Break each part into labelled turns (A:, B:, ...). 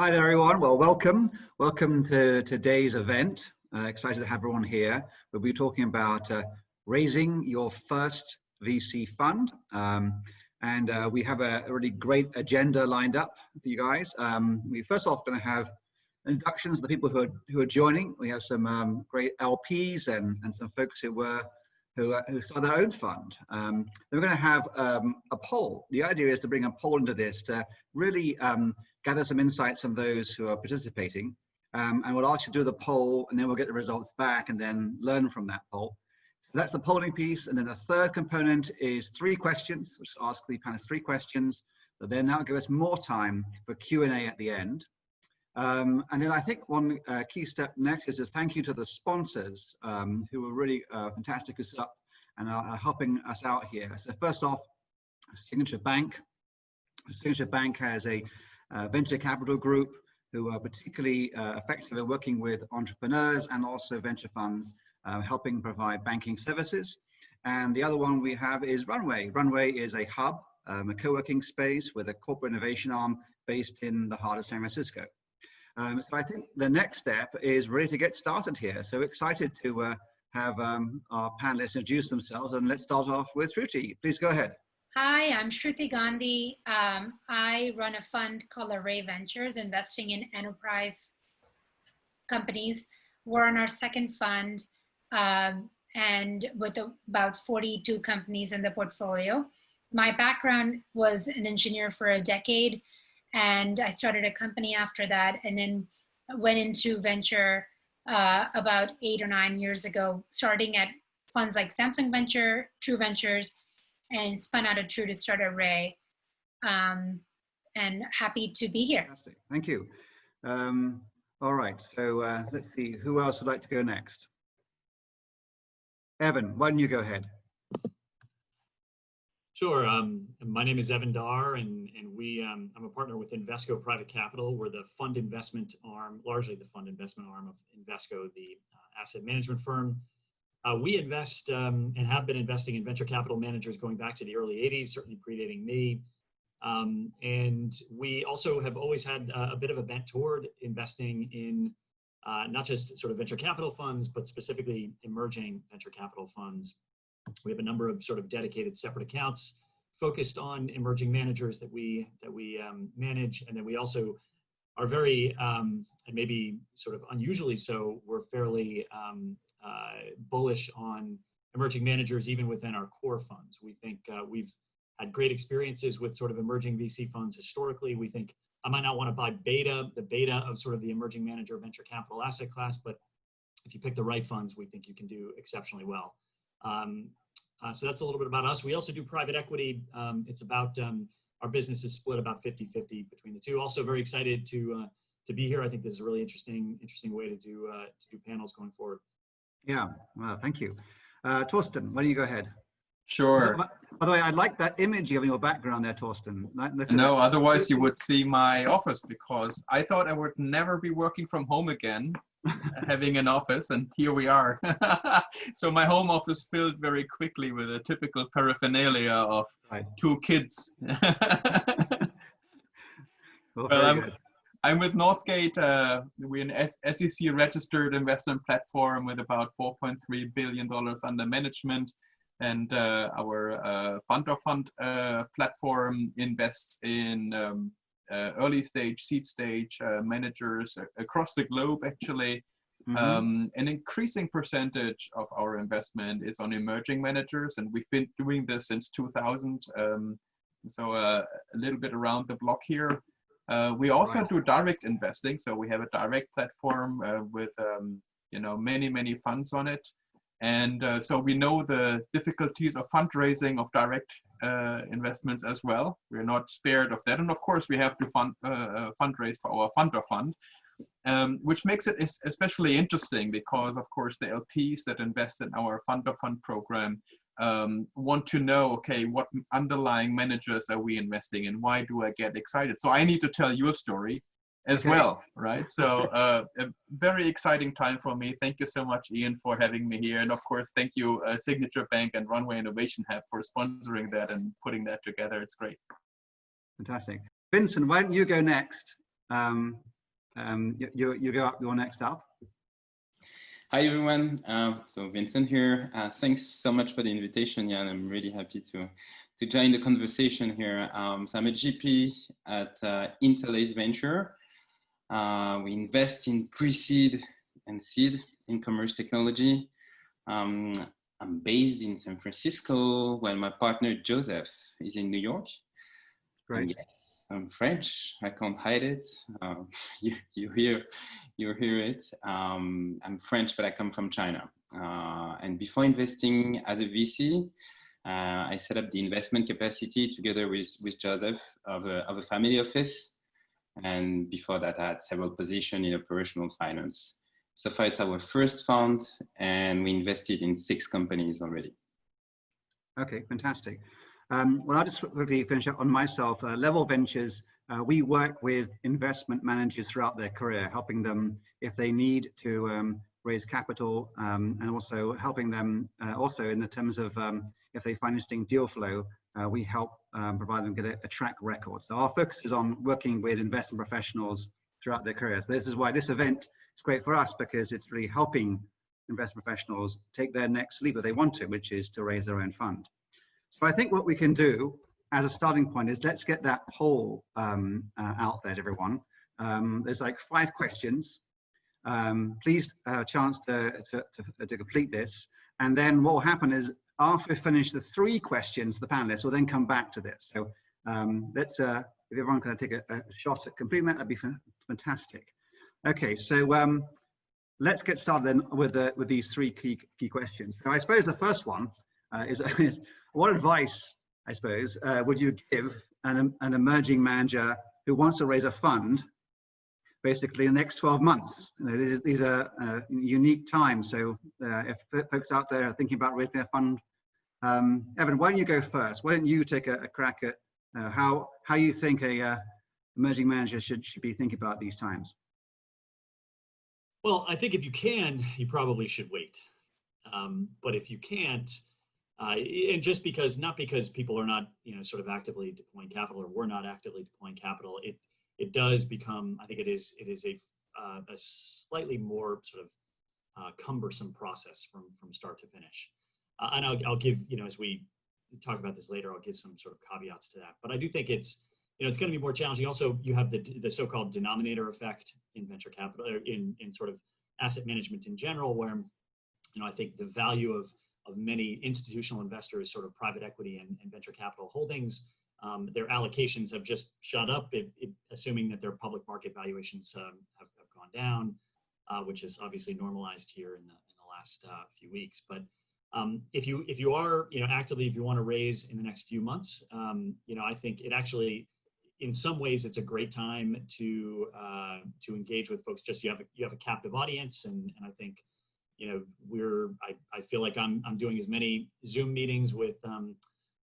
A: Hi there, everyone. Well, welcome. Welcome to today's event. Excited to have everyone here. We'll be talking about raising your first VC fund. We have a really great agenda lined up for you guys. We first off going to have introductions of the people who are joining. We have some great LPs and some folks who started their own fund. Then we're going to have a poll. The idea is to bring a poll into this to really gather some insights from those who are participating. And we'll ask you to do the poll, and then we'll get the results back and then learn from that poll. So that's the polling piece. And then the third component is 3 questions, which ask the panelists 3 questions. But then that'll give us more time for Q&A at the end. And then I think one key step next is just thank you to the sponsors who were really fantastic who stood up and are helping us out here. So first off, Signature Bank. Signature Bank has a venture capital group who are particularly effective at working with entrepreneurs and also venture funds, helping provide banking services. And the other one we have is Runway. Runway is a hub, a co-working space with a corporate innovation arm based in the heart of San Francisco. So I think the next step is really to get started here. So excited to have our panelists introduce themselves, and let's start off with Shruti. Please go ahead.
B: Hi, I'm Shruti Gandhi. I run a fund called Array Ventures, investing in enterprise companies. We're on our 2nd fund, and with about 42 companies in the portfolio. My background was an engineer for a decade, and I started a company after that, and then went into venture about 8 or 9 years ago, starting at funds like Samsung Venture, True Ventures, and spun out of True to start Array. And happy to be here.
A: Fantastic. Thank you. All right, so let's see, who else would like to go next? Evan, why don't you go ahead?
C: Sure. My name is Evan Darr, and I'm a partner with Invesco Private Capital. We're the fund investment arm, largely the fund investment arm of Invesco, the asset management firm. We invest and have been investing in venture capital managers going back to the early 80s, certainly predating me. And we also have always had a bit of a bent toward investing in not just sort of venture capital funds, but specifically emerging venture capital funds. We have a number of sort of dedicated separate accounts focused on emerging managers that we manage, and then we also are very, and maybe sort of unusually so, we're fairly bullish on emerging managers even within our core funds. We think we've had great experiences with sort of emerging VC funds historically. We think I might not want to buy the beta of sort of the emerging manager venture capital asset class, but if you pick the right funds, we think you can do exceptionally well. So that's a little bit about us. We also do private equity. It's about, our business is split about 50-50 between the two. Also very excited to be here. I think this is a really interesting way to do panels going forward.
A: Yeah, well, thank you. Thorsten, why don't you go ahead?
D: Sure.
A: By the way, I like that image of your background there, Thorsten.
D: No, otherwise you would see my office, because I thought I would never be working from home again, having an office, and here we are. So my home office filled very quickly with a typical paraphernalia of 2 kids. Well, I'm with Northgate. We're an SEC registered investment platform with about $4.3 billion under management. And our fund of fund platform invests in early stage, seed stage managers across the globe, actually. An increasing percentage of our investment is on emerging managers, and we've been doing this since 2000. So a little bit around the block here. We also do direct investing. So we have a direct platform with many funds on it. And so we know the difficulties of fundraising of direct investments as well. We're not spared of that. And of course, we have to fundraise for our fund of fund, which makes it especially interesting because, of course, the LPs that invest in our fund of fund program want to know, okay, what underlying managers are we investing in? Why do I get excited? So I need to tell your story as well, right? So a very exciting time for me. Thank you so much, Ian, for having me here. And of course, thank you, Signature Bank and Runway Innovation Hub for sponsoring that and putting that together. It's great.
A: Fantastic. Vincent, why don't you go next? You're next up.
E: Hi everyone, so Vincent here. Thanks so much for the invitation, Jan. I'm really happy to join the conversation here. So I'm a GP at Interlace Venture. We invest in pre-seed and seed in commerce technology. I'm based in San Francisco, while my partner Joseph is in New York.
A: Great.
E: And yes, I'm French. I can't hide it. You hear it. I'm French, but I come from China. And before investing as a VC, I set up the investment capacity together with Joseph of a family office. And before that, I had several positions in operational finance. So far, it's our first fund, and we invested in 6 companies already.
A: Okay, fantastic. Well, I'll just quickly finish up on myself. Level Ventures, we work with investment managers throughout their career, helping them if they need to raise capital, and also helping them also in the terms of if they find interesting deal flow, we help provide them get a track record. So our focus is on working with investment professionals throughout their careers. This is why this event is great for us, because it's really helping investment professionals take their next leap if they want to, which is to raise their own fund. So I think what we can do as a starting point is let's get that poll out there to everyone. There's like 5 questions. Please have a chance to complete this. And then what will happen is after we finish the 3 questions, the panelists will then come back to this. So let's, if everyone can take a shot at completing that, that'd be fantastic. Okay, so let's get started then with these 3 key questions. So I suppose the first one is what advice, I suppose, would you give an emerging manager who wants to raise a fund, basically in the next 12 months? You know, these are unique times. So if folks out there are thinking about raising their fund, Evan, why don't you go first? Why don't you take a crack at how you think a emerging manager should be thinking about these times?
C: Well, I think if you can, you probably should wait. But if you can't, and just because, not because people are not, sort of actively deploying capital, or we're not actively deploying capital, it does become, I think it is a slightly more sort of cumbersome process from start to finish. And I'll give, as we talk about this later, I'll give some sort of caveats to that. But I do think it's going to be more challenging. Also, you have the so-called denominator effect in venture capital, in sort of asset management in general, where, I think the value of many institutional investors, sort of private equity and venture capital holdings, their allocations have just shot up, assuming that their public market valuations have gone down, which is obviously normalized here in the last few weeks. But if you are actively, if you want to raise in the next few months, I think it actually, in some ways, it's a great time to engage with folks. Just you have a captive audience, and I think I feel like I'm doing as many Zoom meetings with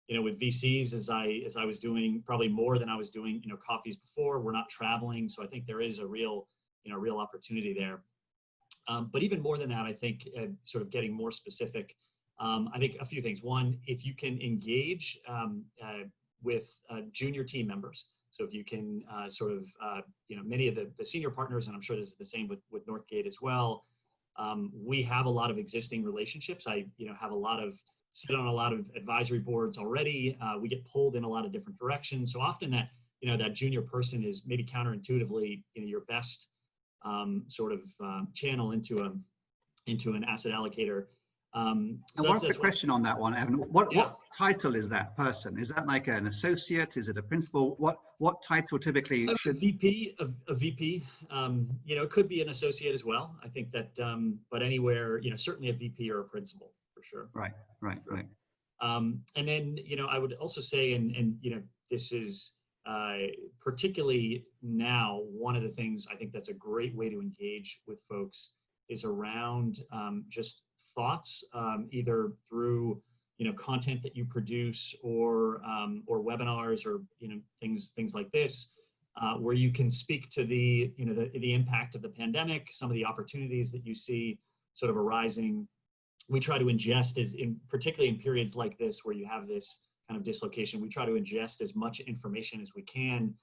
C: with VCs as I was doing, probably more than I was doing coffees before. We're not traveling, so I think there is a real opportunity there. But even more than that, I think sort of getting more specific. I think a few things. One, if you can engage with junior team members. So if you can sort of, many of the senior partners, and I'm sure this is the same with Northgate as well, we have a lot of existing relationships. I sit on a lot of advisory boards already. We get pulled in a lot of different directions. So often that, that junior person is maybe counterintuitively, your best sort of channel into an asset allocator.
A: And what's the question on that one, Evan? What title is that person? Is that like an associate? Is it a principal? What title typically should?
C: A VP. It could be an associate as well. I think that, but anywhere, certainly a VP or a principal for sure.
A: Right.
C: And then, I would also say, and this is particularly now, one of the things I think that's a great way to engage with folks is around just thoughts, either through content that you produce or webinars or things like this, where you can speak to the impact of the pandemic, some of the opportunities that you see sort of arising. We try to ingest, particularly in periods like this where you have this kind of dislocation, we try to ingest as much information as we can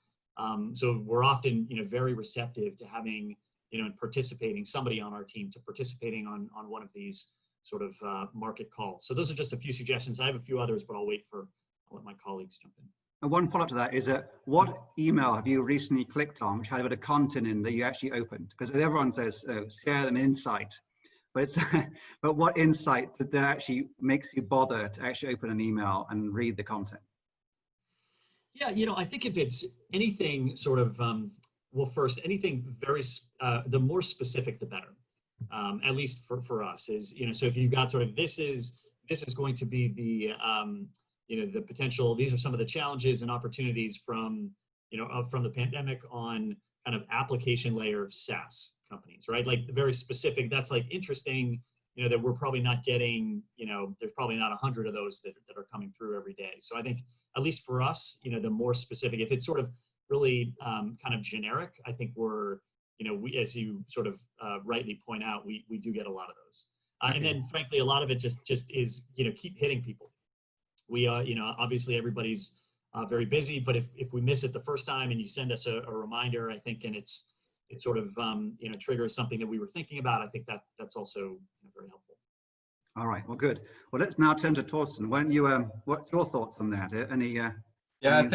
C: So we're often, very receptive to having, and participating, somebody on our team to participating on one of these sort of market calls. So those are just a few suggestions. I have a few others, but I'll let my colleagues jump in.
A: And one follow-up to that is what email have you recently clicked on which had a bit of content in that you actually opened? Because everyone says share an insight, but but what insight that actually makes you bother to actually open an email and read the content?
C: Yeah, I think if it's anything sort of, well, first, anything very, the more specific, the better. At least for us is, so if you've got sort of, this is going to be the, the potential, these are some of the challenges and opportunities from the pandemic on kind of application layer of SaaS companies, right? Like very specific, that's like interesting, that we're probably not getting, there's probably not 100 of those that are coming through every day. So I think, at least for us, the more specific, if it's sort of really kind of generic, I think we're, we, as you sort of rightly point out, we do get a lot of those. And then frankly, a lot of it just is, keep hitting people. We obviously everybody's very busy, but if we miss it the first time and you send us a reminder, I think, and it sort of, triggers something that we were thinking about, I think that's also very helpful.
A: All right, well, good. Well, let's now turn to Thorsten. Why don't you, what's your thoughts on that?
D: Yeah, I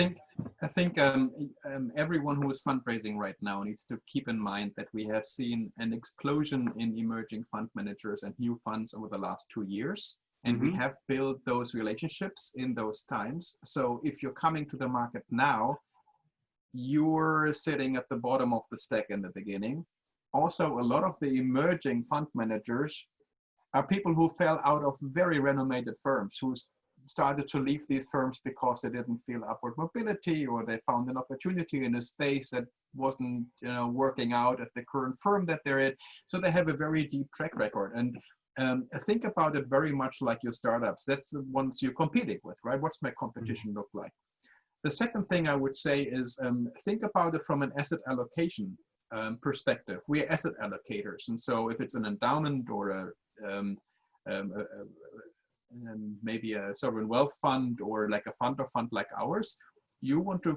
D: think everyone who is fundraising right now needs to keep in mind that we have seen an explosion in emerging fund managers and new funds over the last 2 years. And we have built those relationships in those times. So if you're coming to the market now, you're sitting at the bottom of the stack in the beginning. Also, a lot of the emerging fund managers are people who fell out of very renommed firms, who started to leave these firms because they didn't feel upward mobility, or they found an opportunity in a space that wasn't working out at the current firm that they're in. So they have a very deep track record. And think about it very much like your startups. That's the ones you're competing with, right? What's my competition look like? The second thing I would say is think about it from an asset allocation perspective. We're asset allocators. And so if it's an endowment or maybe a sovereign wealth fund or like a fund like ours, you want to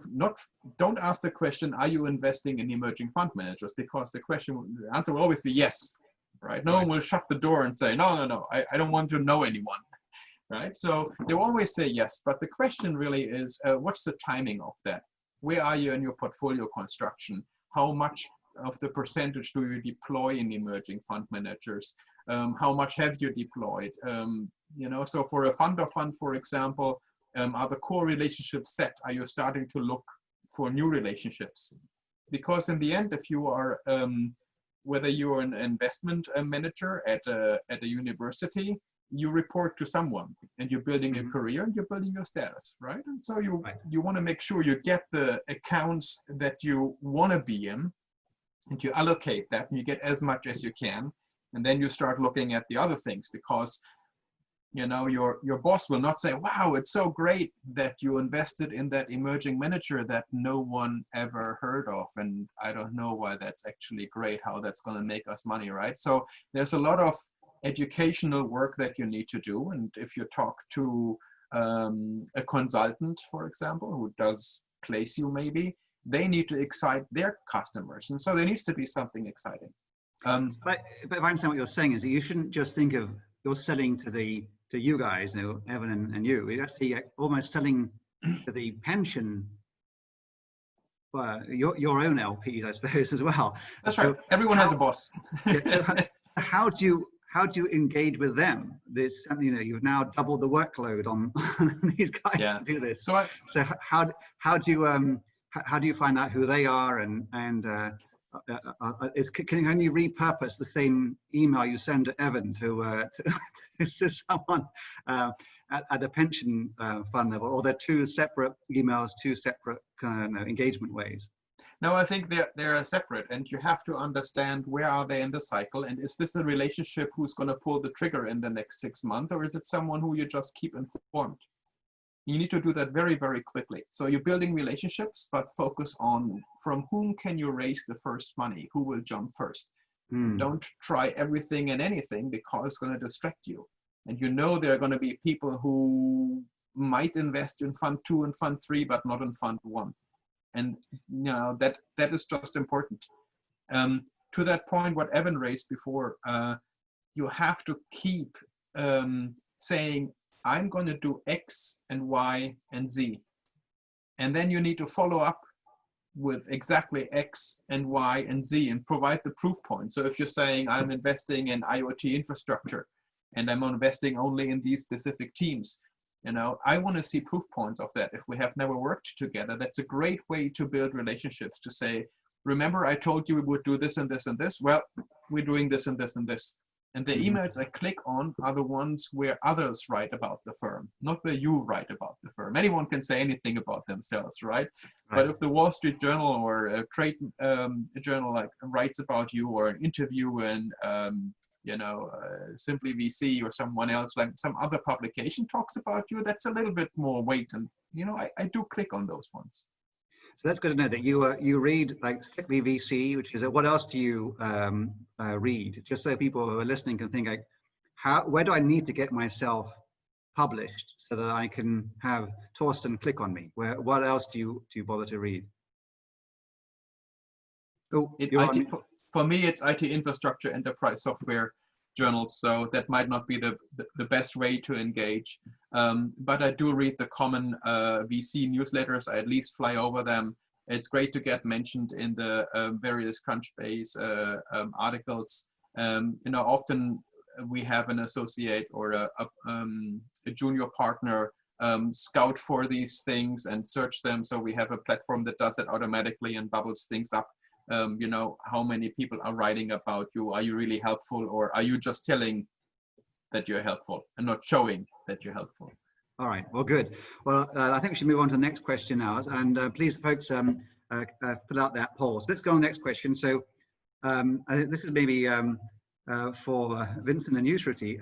D: don't ask the question, are you investing in emerging fund managers? Because the answer will always be yes, right? No one will shut the door and say, no, I don't want to know anyone, right? So they will always say yes, but the question really is, what's the timing of that? Where are you in your portfolio construction? How much of the percentage do you deploy in emerging fund managers? How much have you deployed? So for a fund of fund, for example, are the core relationships set? Are you starting to look for new relationships? Because in the end, if you are, whether you're an investment manager at a university, you report to someone and you're building a career and you're building your status, right? And so you want to make sure you get the accounts that you want to be in, and you allocate that and you get as much as you can. And then you start looking at the other things, because your boss will not say, wow, it's so great that you invested in that emerging manager that no one ever heard of. And I don't know why that's actually great, how that's going to make us money, right? So there's a lot of educational work that you need to do. And if you talk to a consultant, for example, who does place you maybe, they need to excite their customers. And so there needs to be something exciting.
A: But if I understand what you're saying is that you shouldn't just think of you're selling to you guys, Evan and you. You're actually almost selling to the pension, your own LPs, I suppose, as well.
D: That's right. Everyone has a boss.
A: How do you engage with them? You've now doubled the workload on these guys to do this. So how do you find out who they are and can you repurpose the same email you send to Evan to someone at the pension fund level, or they're two separate emails, two separate engagement ways?
D: No, I think they're separate, and you have to understand where are they in the cycle, and is this a relationship who's going to pull the trigger in the next 6 months, or is it someone who you just keep informed? You need to do that very, very quickly. So you're building relationships, but focus on from whom can you raise the first money? Who will jump first? Don't try everything and anything, because it's going to distract you. And there are going to be people who might invest in fund 2 and fund 3, but not in fund 1. And that is just important. To that point, what Evan raised before, you have to keep saying, I'm going to do X and Y and Z. And then you need to follow up with exactly X and Y and Z and provide the proof point. So if you're saying I'm investing in IoT infrastructure and I'm investing only in these specific teams, I want to see proof points of that. If we have never worked together, that's a great way to build relationships, to say, remember I told you we would do this and this and this? Well, we're doing this and this and this. And the emails I click on are the ones where others write about the firm, not where you write about the firm. Anyone can say anything about themselves, right? But if the Wall Street Journal or a trade journal writes about you, or an interview in Simply VC or someone else, like some other publication talks about you, that's a little bit more weight. And I do click on those ones.
A: So that's good to know that you read like Simply VC, which is what else do you read? Just so people who are listening can think like, where do I need to get myself published so that I can have Thorsten click on me? What else do you bother to read? Oh,
D: for me, it's IT infrastructure, enterprise software journals. So that might not be the best way to engage. But I do read the common VC newsletters. I at least fly over them. It's great to get mentioned in the various Crunchbase articles. Often we have an associate or a junior partner scout for these things and search them. So we have a platform that does it automatically and bubbles things up. How many people are writing about you? Are you really helpful, or are you just telling that you're helpful and not showing that you're helpful?
A: All right, well, good. Well, I think we should move on to the next question now. And please, folks, fill out that poll. So let's go on to the next question. So this is maybe for Vincent and you, Shruti.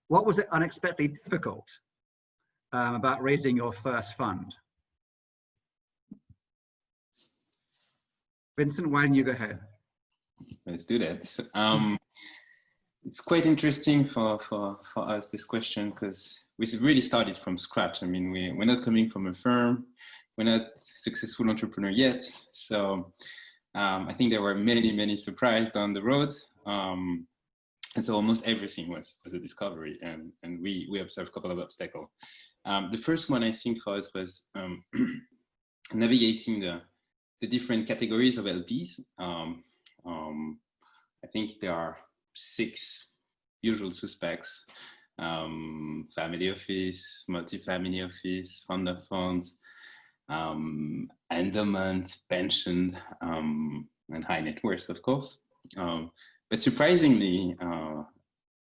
A: What was it unexpectedly difficult about raising your first fund? Vincent, why don't you go ahead?
E: Let's do that. It's quite interesting for us, this question, because we really started from scratch. I mean, we're not coming from a firm. We're not successful entrepreneur yet. So I think there were many surprises down the road. And so almost everything was a discovery, and we observed a couple of obstacles. The first one, I think, for us was navigating the different categories of LPs. I think there are 6 usual suspects: family office, multifamily office, fund of funds, endowment, pension, and high net worth, of course. But surprisingly,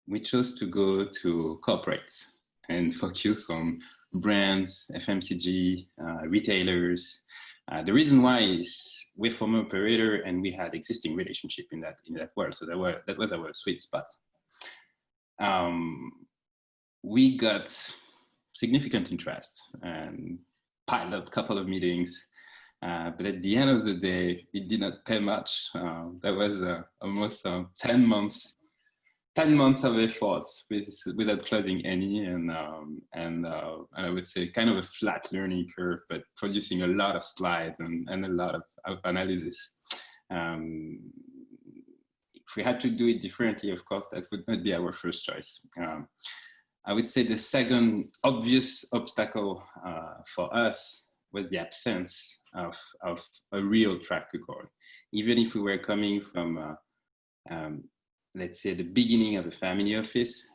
E: we chose to go to corporates and focus on brands, FMCG, retailers. The reason why is we're former operator and we had existing relationship in that world, so that was our sweet spot. We got significant interest and piled up a couple of meetings, but at the end of the day, it did not pay much. That was almost 10 months of efforts without closing any, and I would say kind of a flat learning curve, but producing a lot of slides and a lot of analysis. If we had to do it differently, of course, that would not be our first choice. I would say the second obvious obstacle for us was the absence of a real track record. Even if we were coming from let's say the beginning of a family office,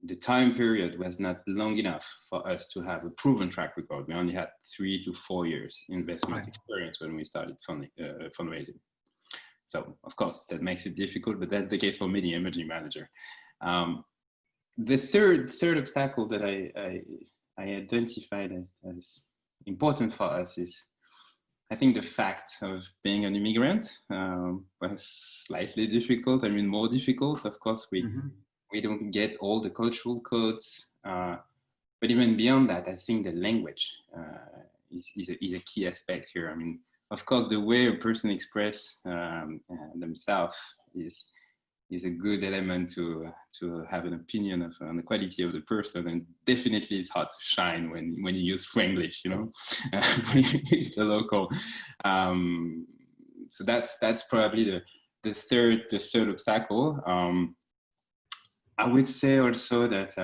E: the time period was not long enough for us to have a proven track record. We only had 3 to 4 years investment experience when we started fundraising. So of course that makes it difficult, but that's the case for many emerging managers. The third obstacle that I identified as important for us is, I think the fact of being an immigrant was slightly difficult. I mean, more difficult. Of course, we don't get all the cultural codes, but even beyond that, I think the language is a key aspect here. I mean, of course, the way a person expresses themselves is is a good element to have an opinion on the quality of the person, and definitely it's hard to shine when you use Franglish, you know, it's the local. So that's probably the third obstacle. I would say also that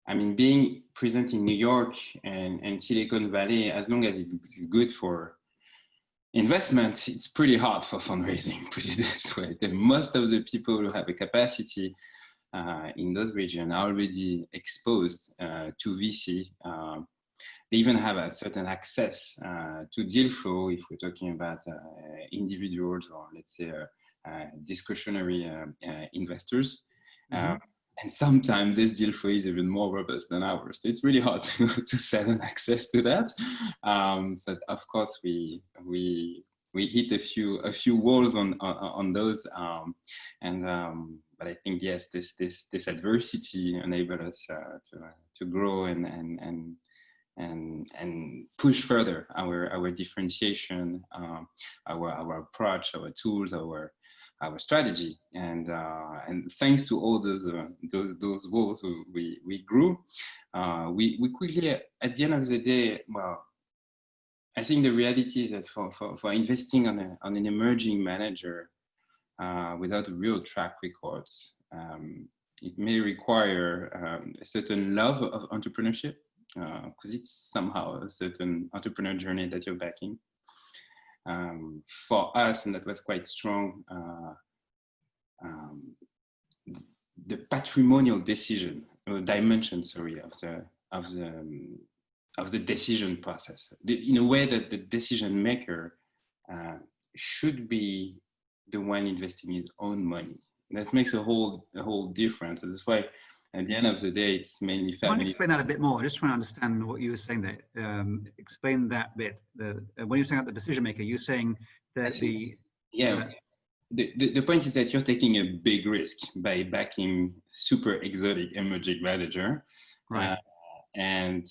E: I mean, being present in New York and Silicon Valley, as long as it's good for investment, it's pretty hard for fundraising, put it this way. Most of the people who have a capacity in those regions are already exposed to VC. They even have a certain access to deal flow if we're talking about individuals or let's say discretionary investors. And sometimes this deal flow is even more robust than ours. So it's really hard to sell an access to that. So of course we hit a few walls on those. But I think yes, this adversity enabled us to grow and push further our differentiation, our approach, our tools, our strategy, and thanks to all those walls we grew. We quickly, at the end of the day, well, I think the reality is that for investing on an emerging manager without a real track records, it may require a certain love of entrepreneurship, because it's somehow a certain entrepreneur journey that you're backing. For us, and that was quite strong, the patrimonial dimension, of the decision process, in a way that the decision maker should be the one investing his own money. That makes a whole difference. That's why at the end of the day, it's mainly family.
A: Can you explain that a bit more? I just trying to understand what you were saying there. Explain that bit. When you're saying about the decision maker, you're saying that
E: the point is that you're taking a big risk by backing super exotic emerging manager,
A: right?
E: And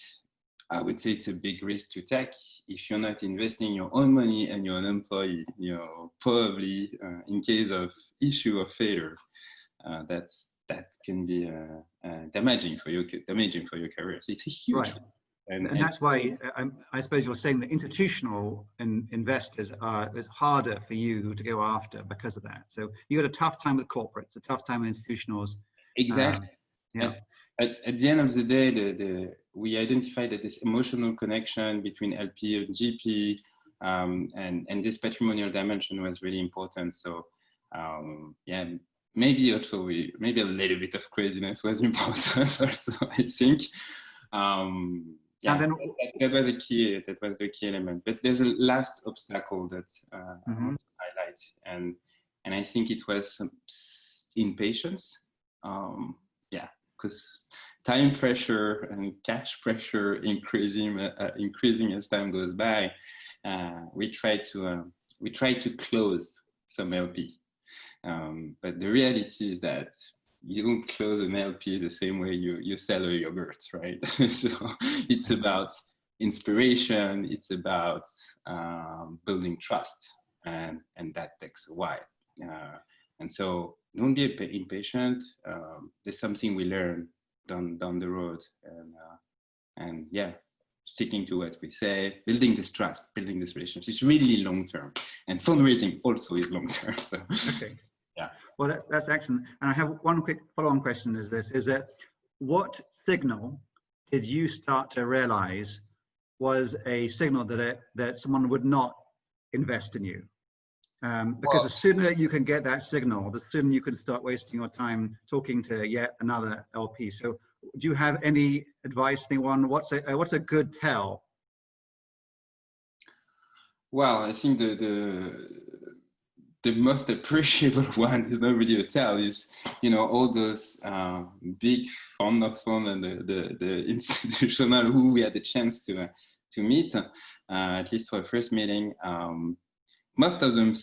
E: I would say it's a big risk to take if you're not investing your own money and you're an employee. You know, probably in case of issue or failure, that can be damaging for your career. So it's a huge
A: right. And that's why I suppose you're saying that institutional investors is harder for you to go after because of that. So you had a tough time with corporates, a tough time with institutionals.
E: Exactly.
A: Yeah.
E: At the end of the day, we identified that this emotional connection between LP and GP and this patrimonial dimension was really important. So yeah, maybe also maybe a little bit of craziness was important also, I think. Yeah, and then, that was the key element. But there's a last obstacle that I want to highlight, and I think it was impatience. Yeah, because time pressure and cash pressure increasing as time goes by. We try to close some LP, but the reality is that you don't close an LP the same way you sell a yogurt, right? So it's about inspiration, it's about building trust, and that takes a while. And so don't be impatient. There's something we learn down the road, and yeah, sticking to what we say, building this trust, building this relationship. It's really long term, and fundraising also is long term. So
A: okay.
E: Yeah.
A: Well, that's excellent. And I have one quick follow-on question is that what signal did you start to realize was a signal that someone would not invest in you? Because the sooner you can get that signal, the sooner you can start wasting your time talking to yet another LP. So do you have any advice, anyone? What's a good tell?
E: Well, I think the most appreciable one is not really a tell, is, you know, all those big fund of fund and the institutional who we had the chance to meet, at least for a first meeting. Most of them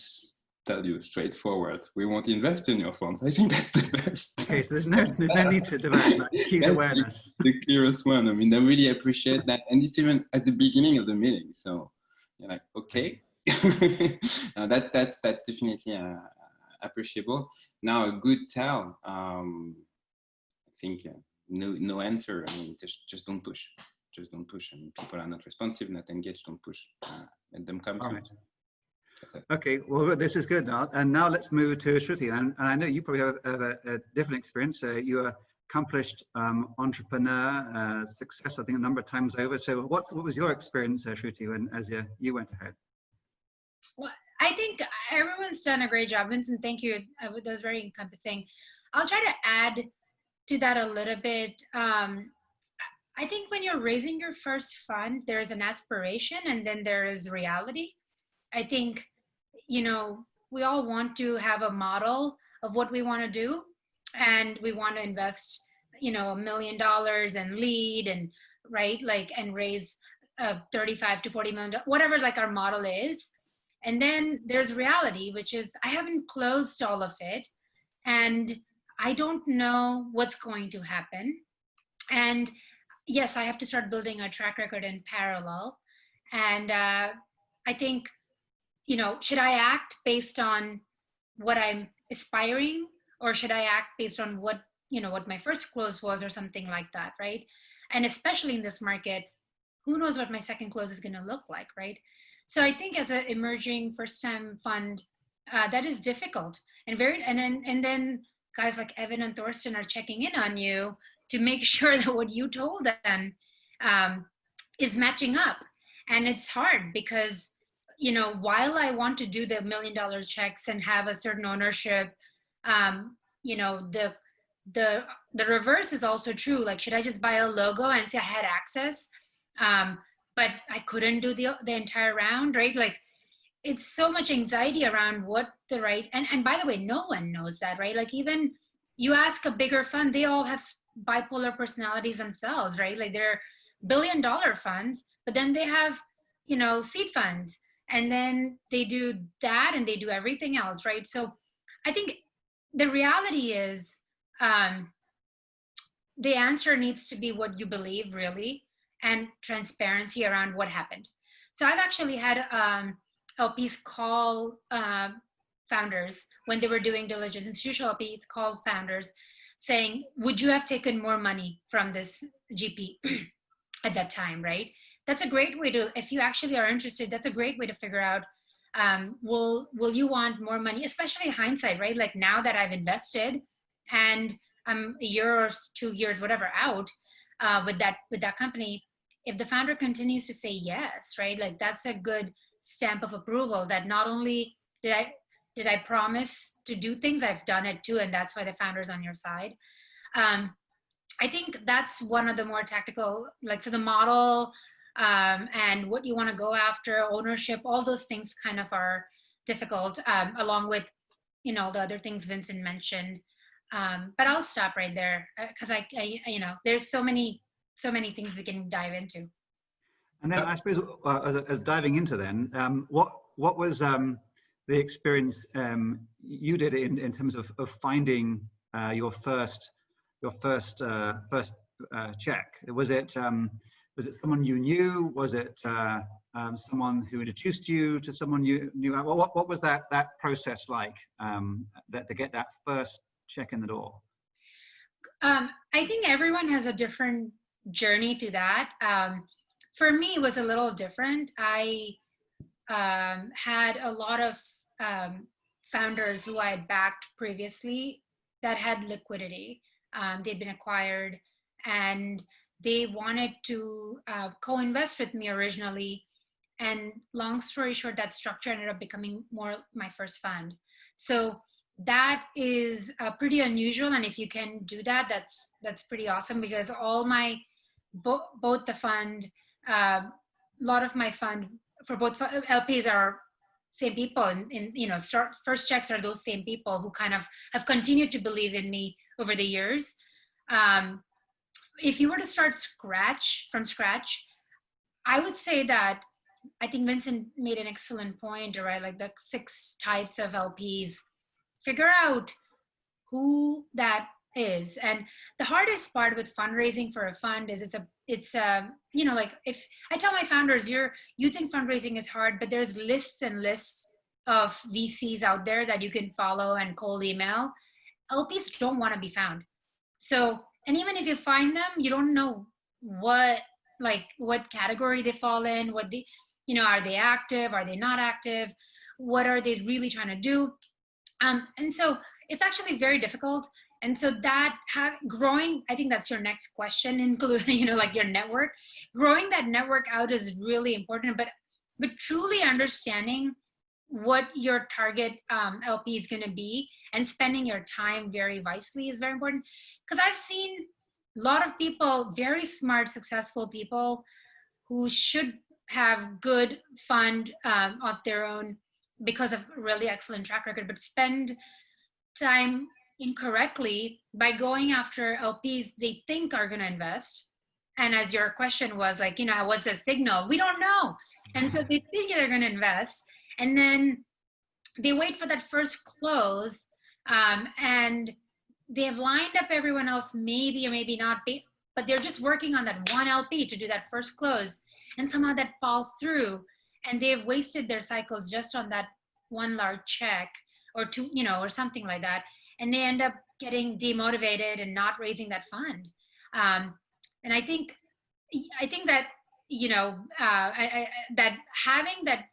E: tell you straightforward, we won't invest in your funds. I think that's the best.
A: Okay, so there's no need to develop that acute awareness.
E: The clearest one. I mean, I really appreciate that, and it's even at the beginning of the meeting. So you're like, okay. That's definitely appreciable. Now, a good tell, I think no answer. I mean, just don't push. Just don't push. I mean, people are not responsive, not engaged. Don't push. Let them come to you.
A: Okay, well, this is good now. And now let's move to Shruti. And I know you probably have a different experience. You're an accomplished entrepreneur, success, I think, a number of times over. So what was your experience, Shruti, as you went ahead?
B: Well, I think everyone's done a great job. Vincent, thank you. That was very encompassing. I'll try to add to that a little bit. I think when you're raising your first fund, there is an aspiration and then there is reality. I think, we all want to have a model of what we want to do, and we want to invest, $1 million and lead and and raise 35 to 40 million, whatever our model is. And then there's reality, which is I haven't closed all of it and I don't know what's going to happen. And yes, I have to start building a track record in parallel. And I think, should I act based on what I'm aspiring, or should I act based on what my first close was or something like that, right? And especially in this market, who knows what my second close is going to look like, right? So I think as an emerging first-time fund, that is difficult and then guys like Evan and Thorsten are checking in on you to make sure that what you told them is matching up. And it's hard because, while I want to do the $1 million checks and have a certain ownership, the reverse is also true. Should I just buy a logo and say I had access? But I couldn't do the entire round, right? It's so much anxiety around what the right, and by the way, no one knows that, right? Even you ask a bigger fund, they all have bipolar personalities themselves, right? They're $1 billion funds, but then they have, seed funds, and then they do that and they do everything else, right? So I think the reality is the answer needs to be what you believe really, and transparency around what happened. So I've actually had LPs call founders when they were doing diligence, institutional LPs called founders saying, would you have taken more money from this GP at that time, right? That's a great way to, if you actually are interested, that's a great way to figure out, will you want more money, especially hindsight, right? Now that I've invested and I'm a year or 2 years, whatever, out with that company, if the founder continues to say yes, right? That's a good stamp of approval that not only did I promise to do things, I've done it too, and that's why the founder's on your side. I think that's one of the more tactical, so the model and what you want to go after, ownership, all those things kind of are difficult, along with, the other things Vincent mentioned. But I'll stop right there because I there's so many things we can dive into.
A: And then I suppose as diving into then, what was the experience you did in terms of finding your first check? Was it someone you knew? Was it someone who introduced you to someone you knew? What was that process like to get that first check in the door?
B: I think everyone has a different journey to that. For me, it was a little different. I had a lot of founders who I had backed previously that had liquidity. They'd been acquired and they wanted to co-invest with me originally. And long story short, that structure ended up becoming more my first fund. So that is pretty unusual. And if you can do that, that's pretty awesome, because all my, both the fund, a lot of my fund for both LPs are same people, and first checks are those same people who kind of have continued to believe in me over the years. If you were to start from scratch, I would say that I think Vincent made an excellent point, right? The 6 types of LPs. Figure out who that is. And the hardest part with fundraising for a fund is if I tell my founders, you think fundraising is hard, but there's lists and lists of VCs out there that you can follow and cold email. LPs don't want to be found. So, and even if you find them, you don't know what category they fall in, what they, are they active? Are they not active? What are they really trying to do? And so it's actually very difficult. And so that growing, I think that's your next question, including, like your network. Growing that network out is really important, but truly understanding what your target LP is going to be and spending your time very wisely is very important. Because I've seen a lot of people, very smart, successful people who should have good fund of their own because of really excellent track record, but spend time incorrectly by going after LPs they think are going to invest. And as your question was like, what's the signal? We don't know. And so they think they're going to invest. And then they wait for that first close, and they have lined up everyone else, maybe or maybe not, but they're just working on that one LP to do that first close. And somehow that falls through, and they've wasted their cycles just on that one large check or two, or something like that. And they end up getting demotivated and not raising that fund. And I think that, that having that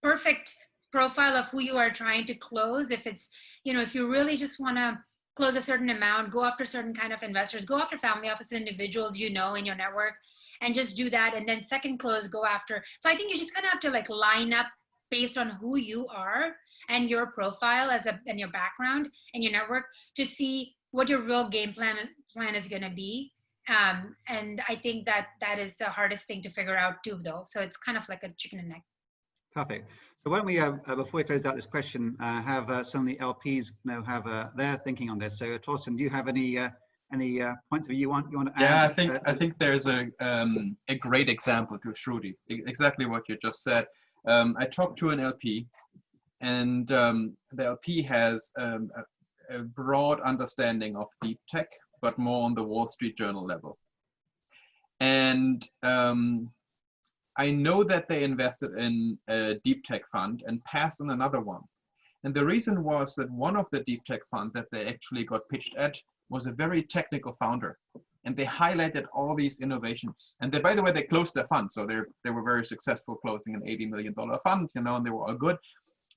B: perfect profile of who you are trying to close, if it's, if you really just want to close a certain amount, go after certain kind of investors, go after family office individuals, in your network, and just do that. And then second close, go after. So I think you just kind of have to line up based on who you are and your profile and your background and your network to see what your real game plan is going to be. And I think that is the hardest thing to figure out too, though. So it's kind of like a chicken and egg.
A: Perfect. So why don't we, before we close out this question, have some of the LPs have their thinking on this. So Thorsten, do you have any points of view you want to add?
D: Yeah, I think there's a great example to Shruti. Exactly what you just said. I talked to an LP, and the LP has a broad understanding of deep tech, but more on the Wall Street Journal level. And I know that they invested in a deep tech fund and passed on another one. And the reason was that one of the deep tech fund that they actually got pitched at was a very technical founder. And they highlighted all these innovations. And by the way, they closed their fund. So they were very successful closing an $80 million fund, and they were all good.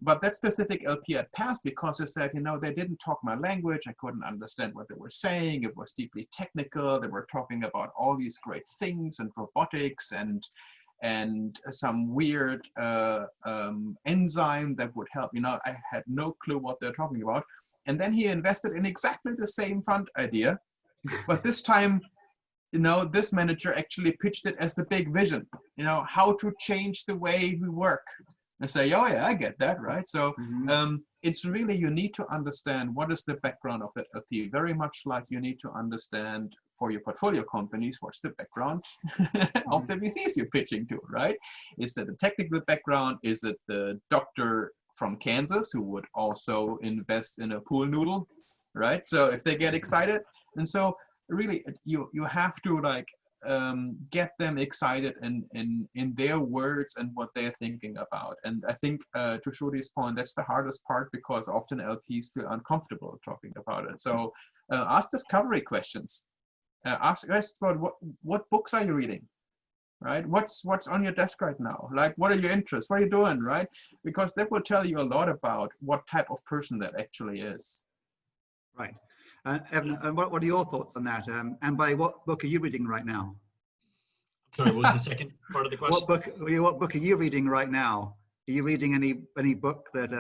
D: But that specific LP had passed because they said, they didn't talk my language. I couldn't understand what they were saying. It was deeply technical. They were talking about all these great things and robotics and some weird enzyme that would help. I had no clue what they're talking about. And then he invested in exactly the same fund idea. But this time, this manager actually pitched it as the big vision, how to change the way we work. And say, oh yeah, I get that, right? So it's really, you need to understand what is the background of that LP, very much like you need to understand for your portfolio companies, what's the background of the VCs you're pitching to, right? Is that a technical background? Is it the doctor from Kansas who would also invest in a pool noodle, right? So if they get excited, and so really you have to get them excited in their words and what they're thinking about. And I think to Shruti's point, that's the hardest part because often LPs feel uncomfortable talking about it. So ask discovery questions. Ask about what books are you reading, right? What's on your desk right now? What are your interests? What are you doing, right? Because that will tell you a lot about what type of person that actually is.
A: Right. Evan, and what are your thoughts on that? And by what book are you reading right now?
C: Sorry, what was the second part of the question?
A: What book are you reading right now? Are you reading any book that?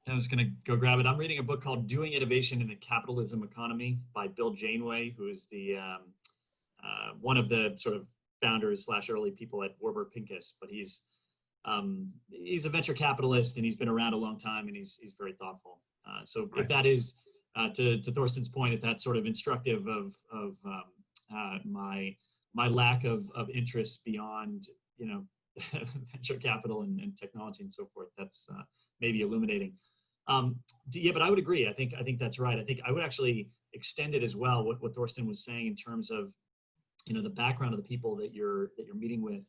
C: I was going to go grab it. I'm reading a book called "Doing Innovation in the Capitalism Economy" by Bill Janeway, who is the one of the sort of founders / early people at Warburg Pincus. But he's a venture capitalist, and he's been around a long time, and he's very thoughtful. So if that is to Thorsten's point, if that's sort of instructive of my lack of interest beyond venture capital and technology and so forth, that's maybe illuminating. Yeah, but I would agree. I think that's right. I think I would actually extend it as well. What Thorsten was saying in terms of the background of the people that you're meeting with,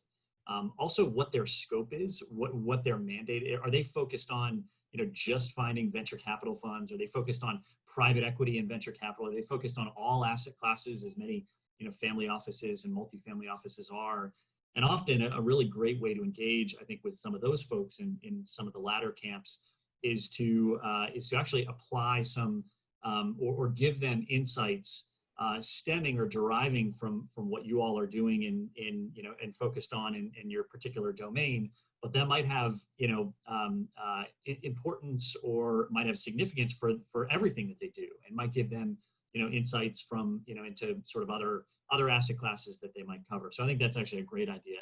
C: Also what their scope is, what their mandate is. Are they focused on, just finding venture capital funds? Are they focused on private equity and venture capital? Are they focused on all asset classes, as many, family offices and multifamily offices are? And often a really great way to engage, I think, with some of those folks in some of the latter camps is to actually apply some or give them insights stemming or deriving from what you all are doing and focused on in your particular domain, but that might have importance or might have significance for everything that they do, and might give them insights from into sort of other asset classes that they might cover. So I think that's actually a great idea,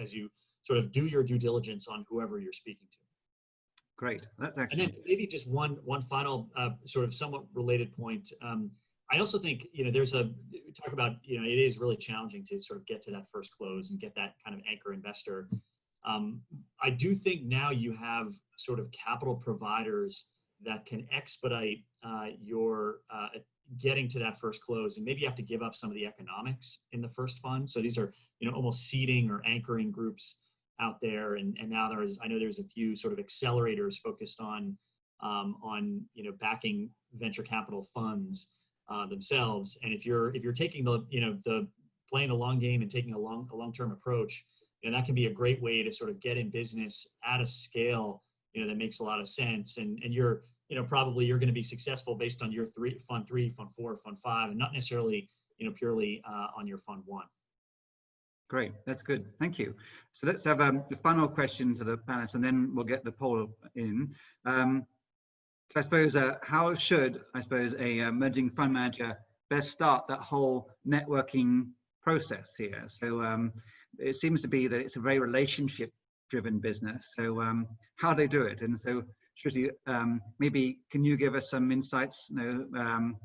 C: as you sort of do your due diligence on whoever you're speaking to.
A: Great, that's excellent.
C: And then maybe just one final sort of somewhat related point. I also think, talk about, it is really challenging to sort of get to that first close and get that kind of anchor investor. I do think now you have sort of capital providers that can expedite your getting to that first close, and maybe you have to give up some of the economics in the first fund. So these are, almost seeding or anchoring groups out there. And now I know there's a few sort of accelerators focused on backing venture capital funds themselves. And if you're taking the playing the long game and taking a long-term approach, that can be a great way to sort of get in business at a scale, that makes a lot of sense. And you're, probably you're going to be successful based on your fund 3, fund 4, fund 5, and not necessarily, purely on your fund 1.
A: Great, that's good. Thank you. So let's have the final question to the panelists, and then we'll get the poll in. So I suppose, how should, a emerging fund manager best start that whole networking process here? So it seems to be that it's a very relationship-driven business. So how do they do it? And so, Shruti, maybe can you give us some insights on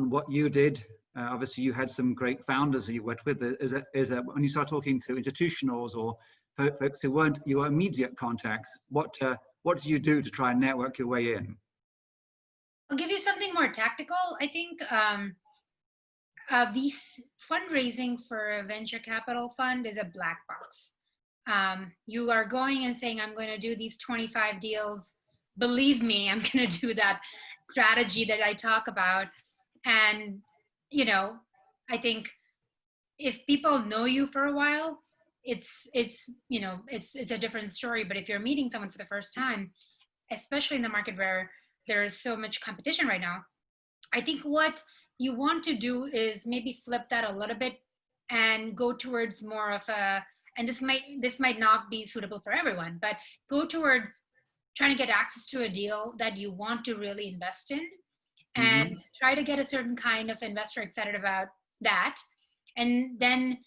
A: what you did? Obviously, you had some great founders that you worked with. When you start talking to institutionals or folks who weren't your immediate contacts, what do you do to try and network your way in?
B: I'll give you something more tactical. I think fundraising for a venture capital fund is a black box. You are going and saying, I'm going to do these 25 deals. Believe me, I'm going to do that strategy that I talk about. And I think if people know you for a while, it's a different story. But if you're meeting someone for the first time, especially in the market where there is so much competition right now, I think what you want to do is maybe flip that a little bit and go towards more of and this might not be suitable for everyone, but go towards trying to get access to a deal that you want to really invest in, and try to get a certain kind of investor excited about that, and then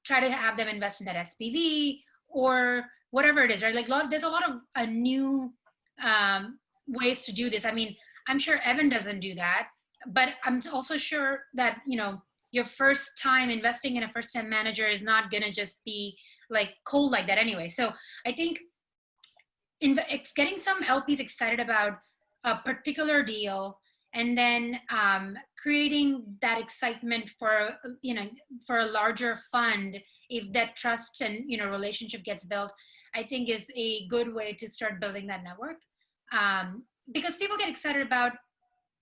B: try to have them invest in that SPV or whatever it is, right? Like there's a lot of new ways to do this. I mean, I'm sure Evan doesn't do that, but I'm also sure that, your first time investing in a first-time manager is not gonna just be like cold like that anyway. So I think it's getting some LPs excited about a particular deal, and then creating that excitement for a larger fund, if that trust and relationship gets built, I think is a good way to start building that network. Because people get excited about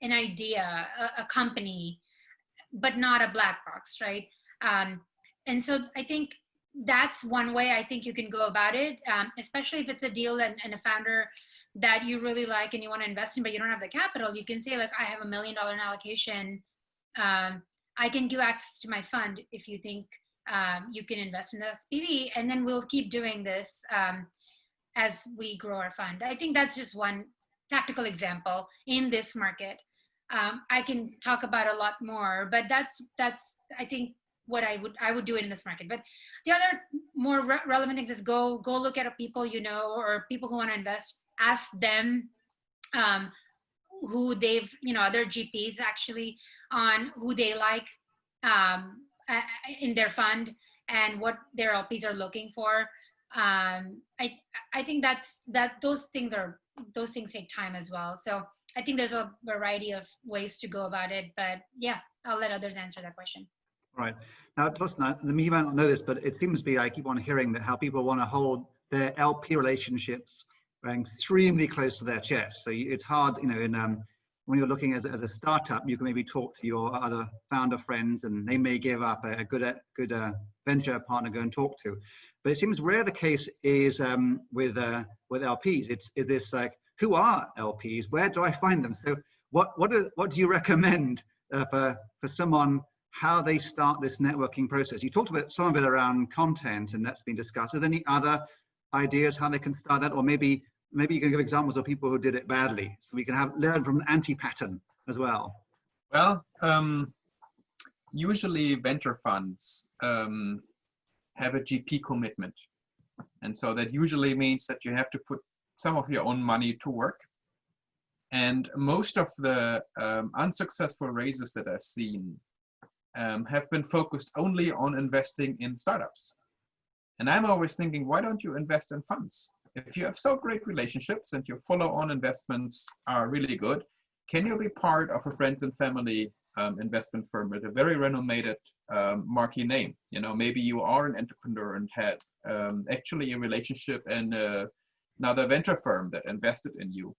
B: an idea, a company, but not a black box, right? And so I think that's one way I think you can go about it, especially if it's a deal and a founder that you really like and you want to invest in, but you don't have the capital. You can say, like, I have $1 million in allocation. I can give access to my fund if you think you can invest in the SPV, and then we'll keep doing this as we grow our fund. I think that's just one tactical example in this market. I can talk about a lot more, but that's I think what I would do it in this market. But the other more relevant things is go look at people or people who want to invest. Ask them who they've other GPs actually on who they like in their fund and what their LPs are looking for. I think those things take time as well. So I think there's a variety of ways to go about it, but yeah, I'll let others answer that question.
A: Right. Now, Thorsten, you might not know this, but it seems to be, I keep on hearing that how people want to hold their LP relationships extremely close to their chest. So it's hard, when you're looking as a startup, you can maybe talk to your other founder friends, and they may give up a good venture partner to go and talk to. But it seems rare the case is with LPs. It's like, who are LPs? Where do I find them? So what do you recommend for someone, how they start this networking process? You talked about some of it around content, and that's been discussed. Is there any other ideas how they can start that? Or maybe you can give examples of people who did it badly, so we can learn from an anti-pattern as well.
D: Well, usually venture funds have a GP commitment. And so that usually means that you have to put some of your own money to work. And most of the unsuccessful raises that I've seen have been focused only on investing in startups. And I'm always thinking, why don't you invest in funds? If you have so great relationships and your follow-on investments are really good, can you be part of a friends and family investment firm with a very renommed marquee name? Maybe you are an entrepreneur and have actually a relationship and another venture firm that invested in you.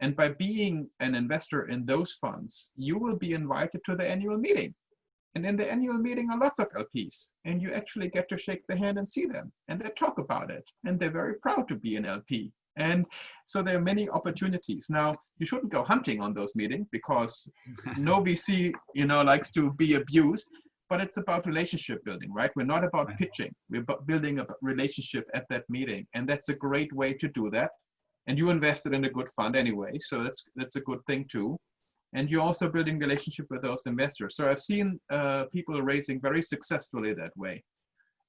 D: And by being an investor in those funds, you will be invited to the annual meeting. And in the annual meeting are lots of LPs, and you actually get to shake the hand and see them, and they talk about it, and they're very proud to be an LP. And so there are many opportunities. Now, you shouldn't go hunting on those meetings, because no VC, likes to be abused, but it's about relationship building, right? We're not about pitching. We're about building a relationship at that meeting, and that's a great way to do that. And you invested in a good fund anyway, so that's a good thing too. And you're also building relationship with those investors. So I've seen people raising very successfully that way.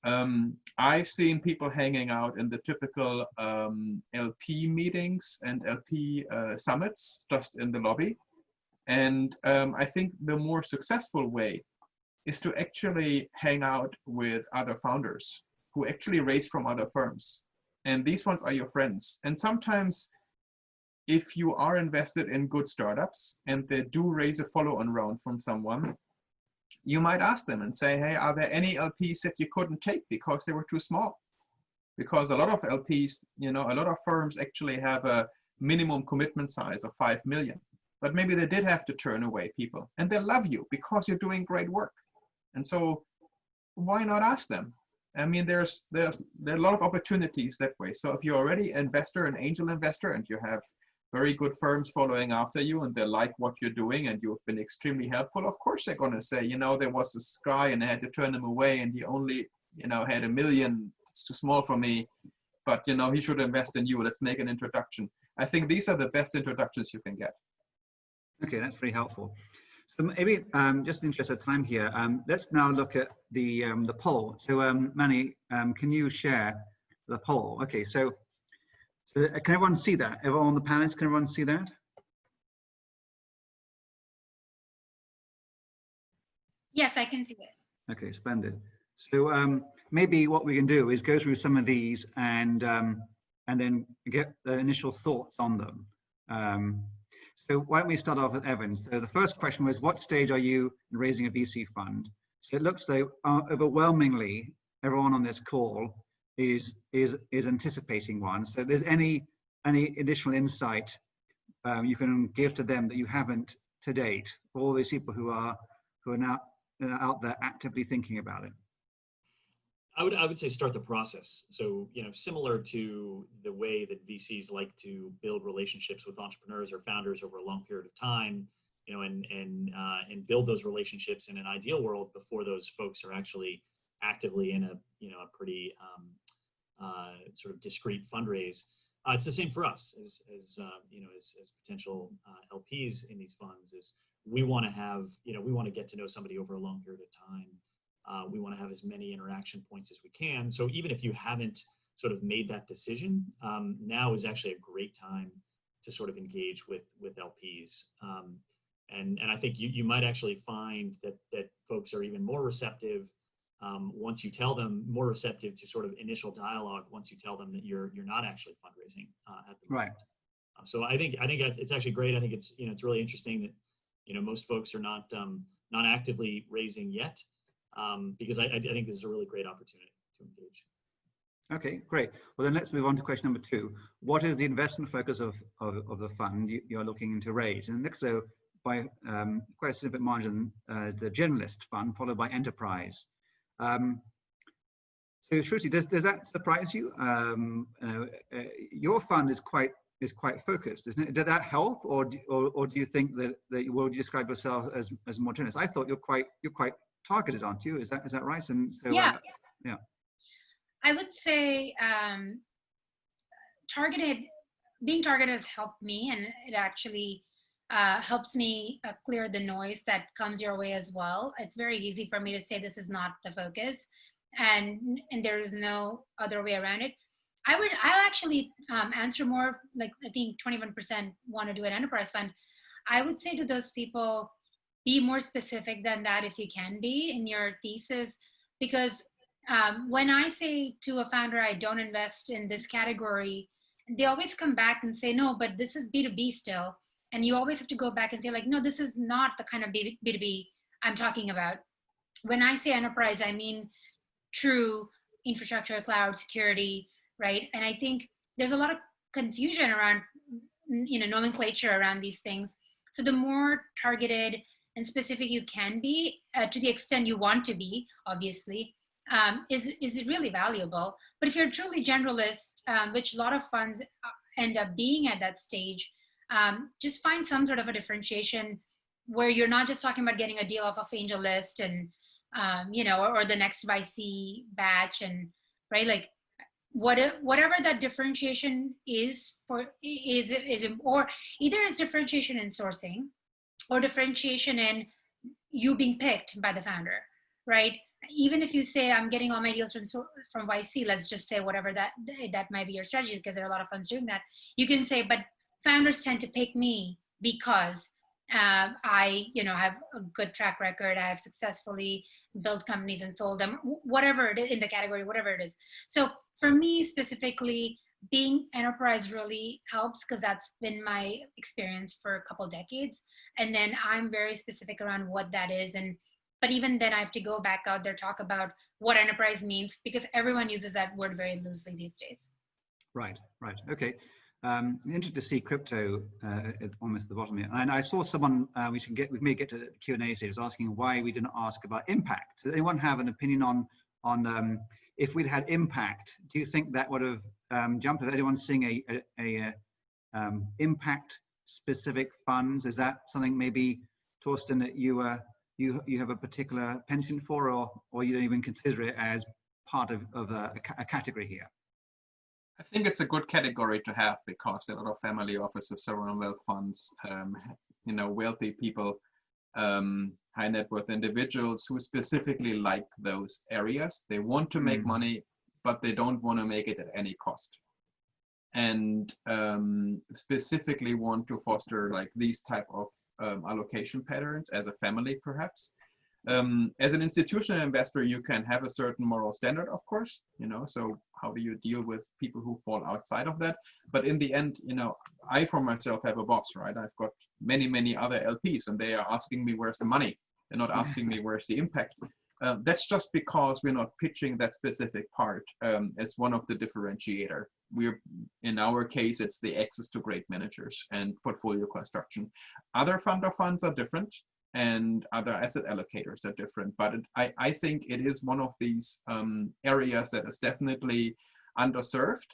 D: I've seen people hanging out in the typical LP meetings and LP summits just in the lobby. And I think the more successful way is to actually hang out with other founders who actually raise from other firms. And these ones are your friends. And sometimes, if you are invested in good startups and they do raise a follow-on round from someone, you might ask them and say, hey, are there any LPs that you couldn't take because they were too small? Because a lot of LPs, a lot of firms actually have a minimum commitment size of 5 million, but maybe they did have to turn away people, and they love you because you're doing great work. And so why not ask them? I mean, there are a lot of opportunities that way. So if you're already an angel investor, and you have very good firms following after you, and they like what you're doing, and you've been extremely helpful, of course they're going to say, there was this guy and I had to turn him away, and he only, had $1 million. It's too small for me, but he should invest in you. Let's make an introduction. I think these are the best introductions you can get.
A: Okay, that's very helpful. So maybe just in the interest of time here, let's now look at the poll. So Manny, can you share the poll? Okay, so can everyone see that? Everyone on the panelists, can everyone see that?
B: Yes, I can see it.
A: Okay, splendid. So maybe what we can do is go through some of these and then get the initial thoughts on them. So why don't we start off with Evan? So the first question was, what stage are you in raising a VC fund? So it looks like overwhelmingly everyone on this call is anticipating one. So if there's any additional insight you can give to them that you haven't to date, for all these people who are now out there actively thinking about it?
C: I would say start the process. So, similar to the way that VCs like to build relationships with entrepreneurs or founders over a long period of time, and build those relationships in an ideal world before those folks are actually actively in a pretty sort of discrete fundraise. It's the same for us as potential LPs in these funds. Is we want to get to know somebody over a long period of time. We want to have as many interaction points as we can. So even if you haven't sort of made that decision, now is actually a great time to sort of engage with LPs. And I think you might actually find that folks are even more receptive once you tell them, more receptive to sort of initial dialogue once you tell them that you're not actually fundraising at the moment. Right. So I think it's actually great. I think it's really interesting that most folks are not actively raising yet. because I think this is a really great opportunity to engage.
A: Okay, great. Well, then let's move on to question number 2. What is the investment focus of the fund you're looking to raise? And next, so by quite a significant margin, the generalist fund, followed by enterprise. So Shruti, does that surprise you? Your fund is quite focused, isn't it? Did that help, or do you think that you describe yourself as more generalist? I thought you're quite targeted, aren't you? Is that right? And so
B: yeah.
A: Yeah.
B: I would say being targeted has helped me, and it actually helps me clear the noise that comes your way as well. It's very easy for me to say this is not the focus, and there is no other way around it. I'll actually answer more, like I think 21% want to do an enterprise fund. I would say to those people, be more specific than that if you can be in your thesis, because when I say to a founder, I don't invest in this category, they always come back and say, no, but this is B2B still. And you always have to go back and say, like, no, this is not the kind of B2B I'm talking about. When I say enterprise, I mean true infrastructure, cloud, security, right? And I think there's a lot of confusion around, nomenclature around these things. So the more targeted and specific you can be, to the extent you want to be, obviously, is really valuable. But if you're truly generalist, which a lot of funds end up being at that stage, just find some sort of a differentiation where you're not just talking about getting a deal off of AngelList and or the next YC batch, and right, like whatever that differentiation is or either it's differentiation in sourcing or differentiation in you being picked by the founder, right? Even if you say I'm getting all my deals from YC, let's just say whatever that might be your strategy, because there are a lot of funds doing that. You can say, but founders tend to pick me because I have a good track record. I have successfully built companies and sold them, whatever it is in the category, whatever it is. So for me specifically, being enterprise really helps, because that's been my experience for a couple of decades. And then I'm very specific around what that is. But even then I have to go back out there, talk about what enterprise means, because everyone uses that word very loosely these days.
A: Right. Okay. Interesting to see crypto at almost the bottom here. And I saw someone, we may get to the Q&A series, asking why we didn't ask about impact. Does anyone have an opinion on if we'd had impact? Do you think that would have jumped? Is anyone seeing a impact specific funds? Is that something maybe, Thorsten, that you have a particular penchant for, or you don't even consider it as part of a category here?
D: I think it's a good category to have, because there are a lot of family offices, sovereign wealth funds, wealthy people, high net worth individuals who specifically like those areas. They want to make money, but they don't want to make it at any cost. And specifically want to foster like these type of allocation patterns as a family, perhaps. As an institutional investor, you can have a certain moral standard, of course, so how do you deal with people who fall outside of that? But in the end, I for myself have a boss, right? I've got many other LPs, and they are asking me, where's the money? They're not asking me, where's the impact? That's just because we're not pitching that specific part as one of the differentiator. In our case, it's the access to great managers and portfolio construction. Other fund of funds are different, and other asset allocators are different. But I think it is one of these areas that is definitely underserved.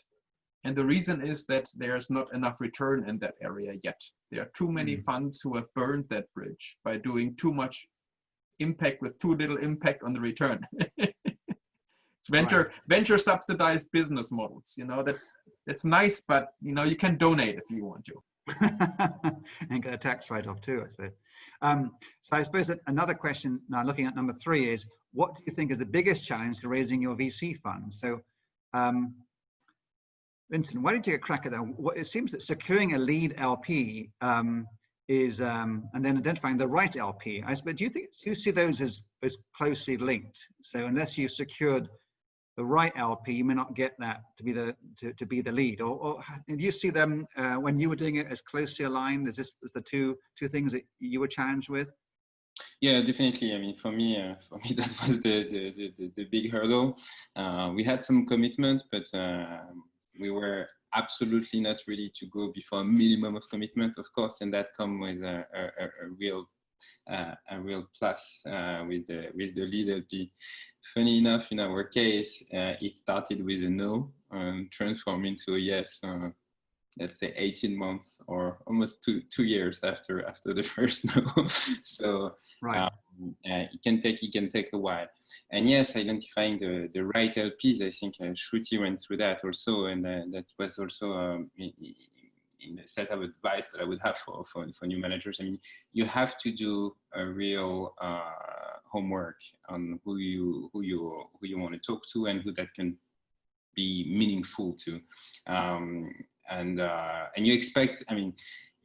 D: And the reason is that there's not enough return in that area yet. There are too many funds who have burned that bridge by doing too much impact with too little impact on the return. It's venture subsidized business models. That's nice, but you can donate if you want to.
A: And get a tax write-off too, I suppose. So I suppose that another question now, looking at number 3, is what do you think is the biggest challenge to raising your VC fund? So, Vincent, why don't you take a crack at that? It seems that securing a lead LP is, and then identifying the right LP. I suppose, do you see those as closely linked? So unless you've secured the right LP, you may not get that to be the lead. Or do you see them when you were doing it as closely aligned? Is the two things that you were challenged with?
E: Yeah, definitely. I mean, for me, that was the big hurdle. We had some commitment, but we were absolutely not ready to go before a minimum of commitment, of course, and that comes with a real plus with the lead LP. Funny enough, in our case, it started with a no and transformed into a yes. Let's say 18 months or almost two years after the first no. So
A: Right.
E: it can take a while. And yes, identifying the right LPs. I think Shruti went through that also, and that was also in a set of advice that I would have for new managers. I mean, you have to do a real homework on who you want to talk to and who that can be meaningful to. And you expect, I mean,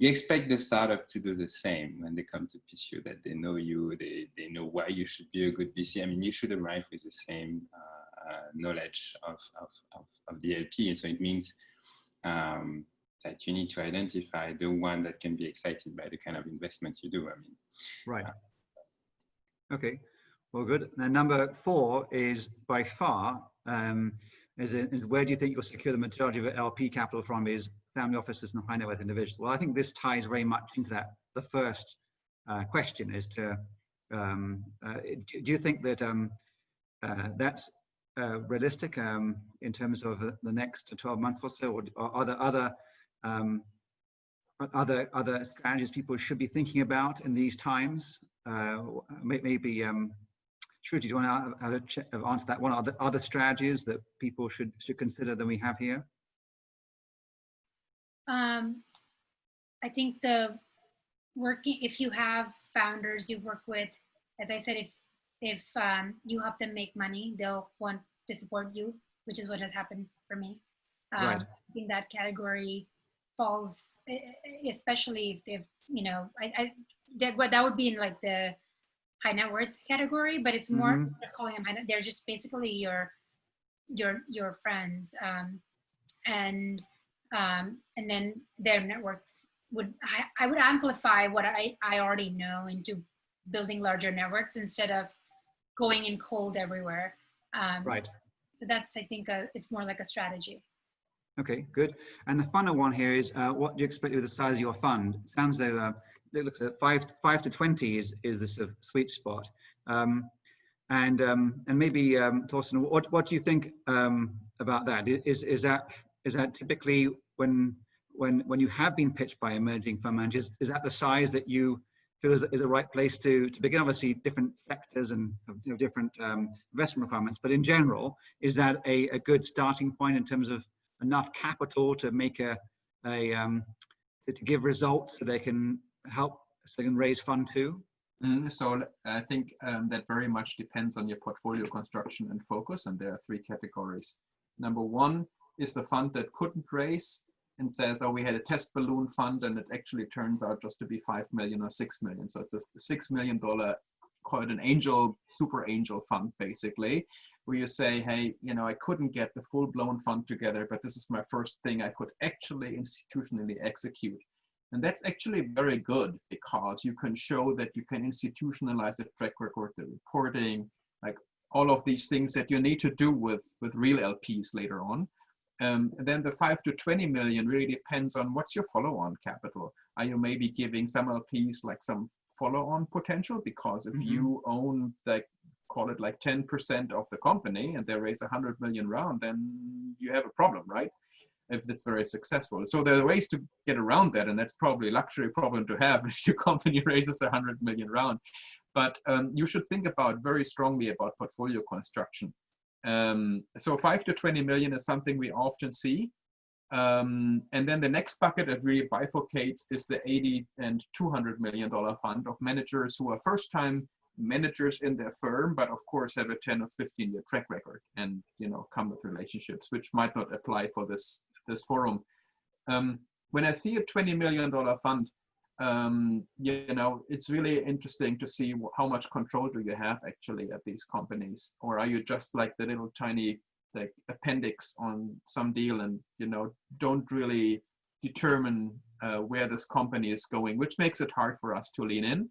E: you expect the startup to do the same when they come to pitch you, that they know you, they know why you should be a good VC. I mean, you should arrive with the same knowledge of the LP. So it means that you need to identify the one that can be excited by the kind of investment you do. I mean,
A: right. Okay, well, good. Now, number 4 is by far, is where do you think you'll secure the majority of your LP capital from is family offices and high net worth individuals. Well, I think this ties very much into that. The first question is to, do you think that that's realistic in terms of the next 12 months or so, or are there other strategies people should be thinking about in these times? Maybe Shruti, do you want to answer that one? Are there other strategies that people should consider than we have here?
B: I think if you have founders you work with, as I said, if you help them make money, they'll want to support you, which is what has happened for me.
A: Right.
B: I think that category falls, especially if they've, you know, that would be in like the high net worth category, but it's more calling them high net. They're just basically your friends, and then their networks I would amplify what I already know into building larger networks instead of going in cold everywhere.
A: Right.
B: So that's, I think, it's more like a strategy.
A: Okay, good. And the final one here is, what do you expect with the size of your fund? It sounds though it looks at 5 to 20 is the sort of sweet spot. And maybe Thorsten, what do you think about that? Is that typically when you have been pitched by emerging fund managers, is that the size that you feel is the right place to begin? Obviously, different sectors and different investment requirements, but in general, is that a good starting point in terms of enough capital to make to give results so they can help, so they can raise fund too?
D: So I think that very much depends on your portfolio construction and focus, and there are 3 categories. Number 1 is the fund that couldn't raise and says, oh, we had a test balloon fund and it actually turns out just to be 5 million or 6 million. So it's a $6 million, call it an angel, super angel fund, basically, where you say, hey, I couldn't get the full blown fund together, but this is my first thing I could actually institutionally execute. And that's actually very good because you can show that you can institutionalize the track record, the reporting, like all of these things that you need to do with real LPs later on. Then the 5 to 20 million really depends on what's your follow-on capital. Are you maybe giving some LPs like some follow-on potential? Because if you own, like, call it like 10% of the company and they raise 100 million round, then you have a problem, right? If it's very successful. So there are ways to get around that, and that's probably a luxury problem to have if your company raises 100 million round. But you should think very strongly about portfolio construction. So 5 to 20 million is something we often see. And then the next bucket that really bifurcates is the 80 and $200 million fund of managers who are first-time managers in their firm, but of course have a 10 or 15-year track record and come with relationships, which might not apply for this forum. When I see a $20 million fund, it's really interesting to see how much control do you have actually at these companies, or are you just like the little tiny like appendix on some deal and don't really determine where this company is going, which makes it hard for us to lean in.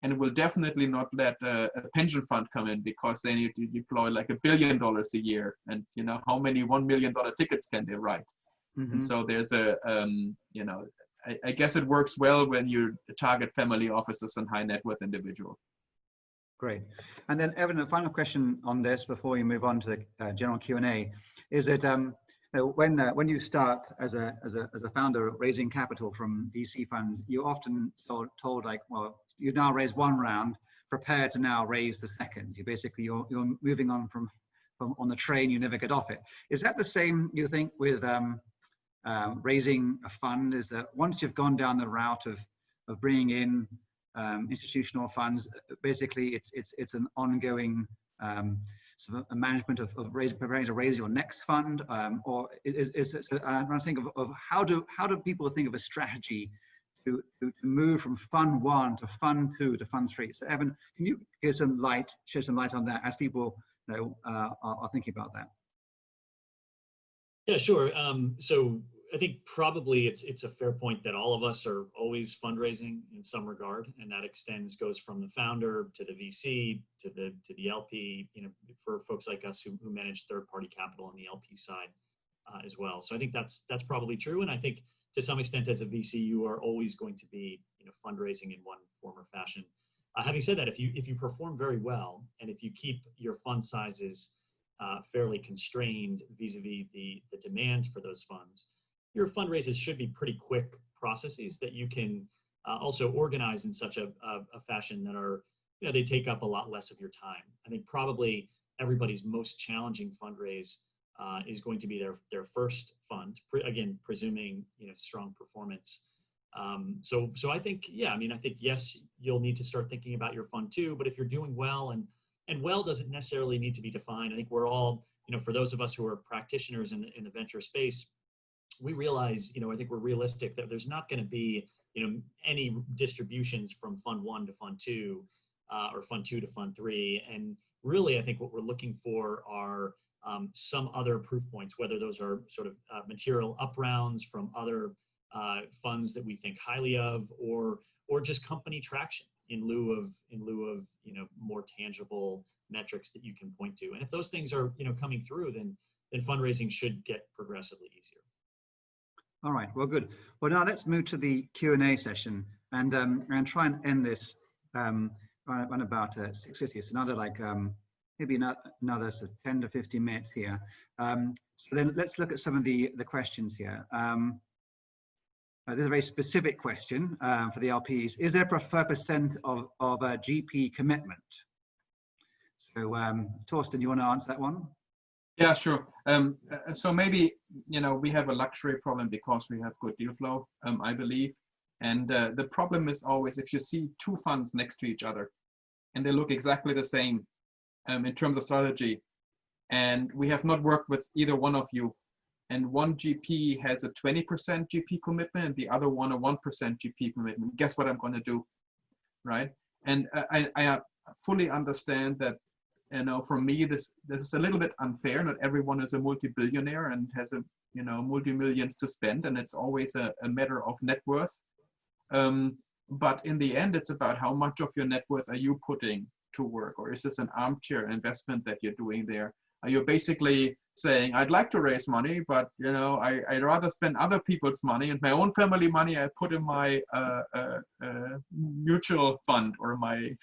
D: and will definitely not let a pension fund come in, because they need to deploy like $1 billion a year, and you know how many $1 million tickets can they write? And so there's a you know, I guess it works well when you target family offices and high net worth individuals.
A: Great. And then Evan, a final question on this before we move on to the general Q&A is that when you start as a founder raising capital from VC funds, you often told like, well, you've now raised one round, prepare to now raise the second. You basically you're moving on from on the train, you never get off it. Is that the same, you think, with raising a fund? Is that once you've gone down the route of bringing in institutional funds, basically it's an ongoing sort of a management of preparing to raise your next fund, or is it? I'm trying to think of how do people think of a strategy to move from fund 1 to fund 2 to fund 3? So Evan, can you shed some light on that as people are thinking about that?
C: Yeah, sure. So I think probably it's a fair point that all of us are always fundraising in some regard, and that goes from the founder to the VC to the LP. You know, for folks like us who manage third-party capital on the LP side as well. So I think that's probably true, and I think to some extent as a VC you are always going to be fundraising in one form or fashion. Having said that, if you perform very well and if you keep your fund sizes fairly constrained vis-a-vis the demand for those funds, your fundraisers should be pretty quick processes that you can also organize in such a fashion that are, they take up a lot less of your time. I think probably everybody's most challenging fundraise is going to be their first fund, again, presuming, strong performance. So I think, yeah, I think, yes, you'll need to start thinking about your fund too, but if you're doing well, and well doesn't necessarily need to be defined. I think we're all, for those of us who are practitioners in the venture space, we realize, I think we're realistic that there's not going to be, any distributions from fund 1 to fund 2 or fund 2 to fund 3. And really, I think what we're looking for are some other proof points, whether those are sort of material up rounds from other funds that we think highly of, or just company traction in lieu of more tangible metrics that you can point to. And if those things are coming through, then fundraising should get progressively easier.
A: All right, well, good. Well, now let's move to the Q&A session, and try and end this around about 6:50. It's another maybe another sort of 10 to 15 minutes here. So then let's look at some of the questions here. There's a very specific question for the LPs. Is there a preferred percent of a GP commitment? So Thorsten, you want to answer that one?
D: Yeah, sure. So maybe, we have a luxury problem because we have good deal flow, I believe. And the problem is always if you see two funds next to each other and they look exactly the same in terms of strategy, and we have not worked with either one of you, and one GP has a 20% GP commitment and the other one a 1% GP commitment, guess what I'm going to do, right? And I fully understand that, for me, this is a little bit unfair. Not everyone is a multi-billionaire and has multi-millions to spend, and it's always a matter of net worth. But in the end, it's about how much of your net worth are you putting to work, or is this an armchair investment that you're doing there? Are you basically saying, I'd like to raise money, but I'd rather spend other people's money, and my own family money I put in my mutual fund or my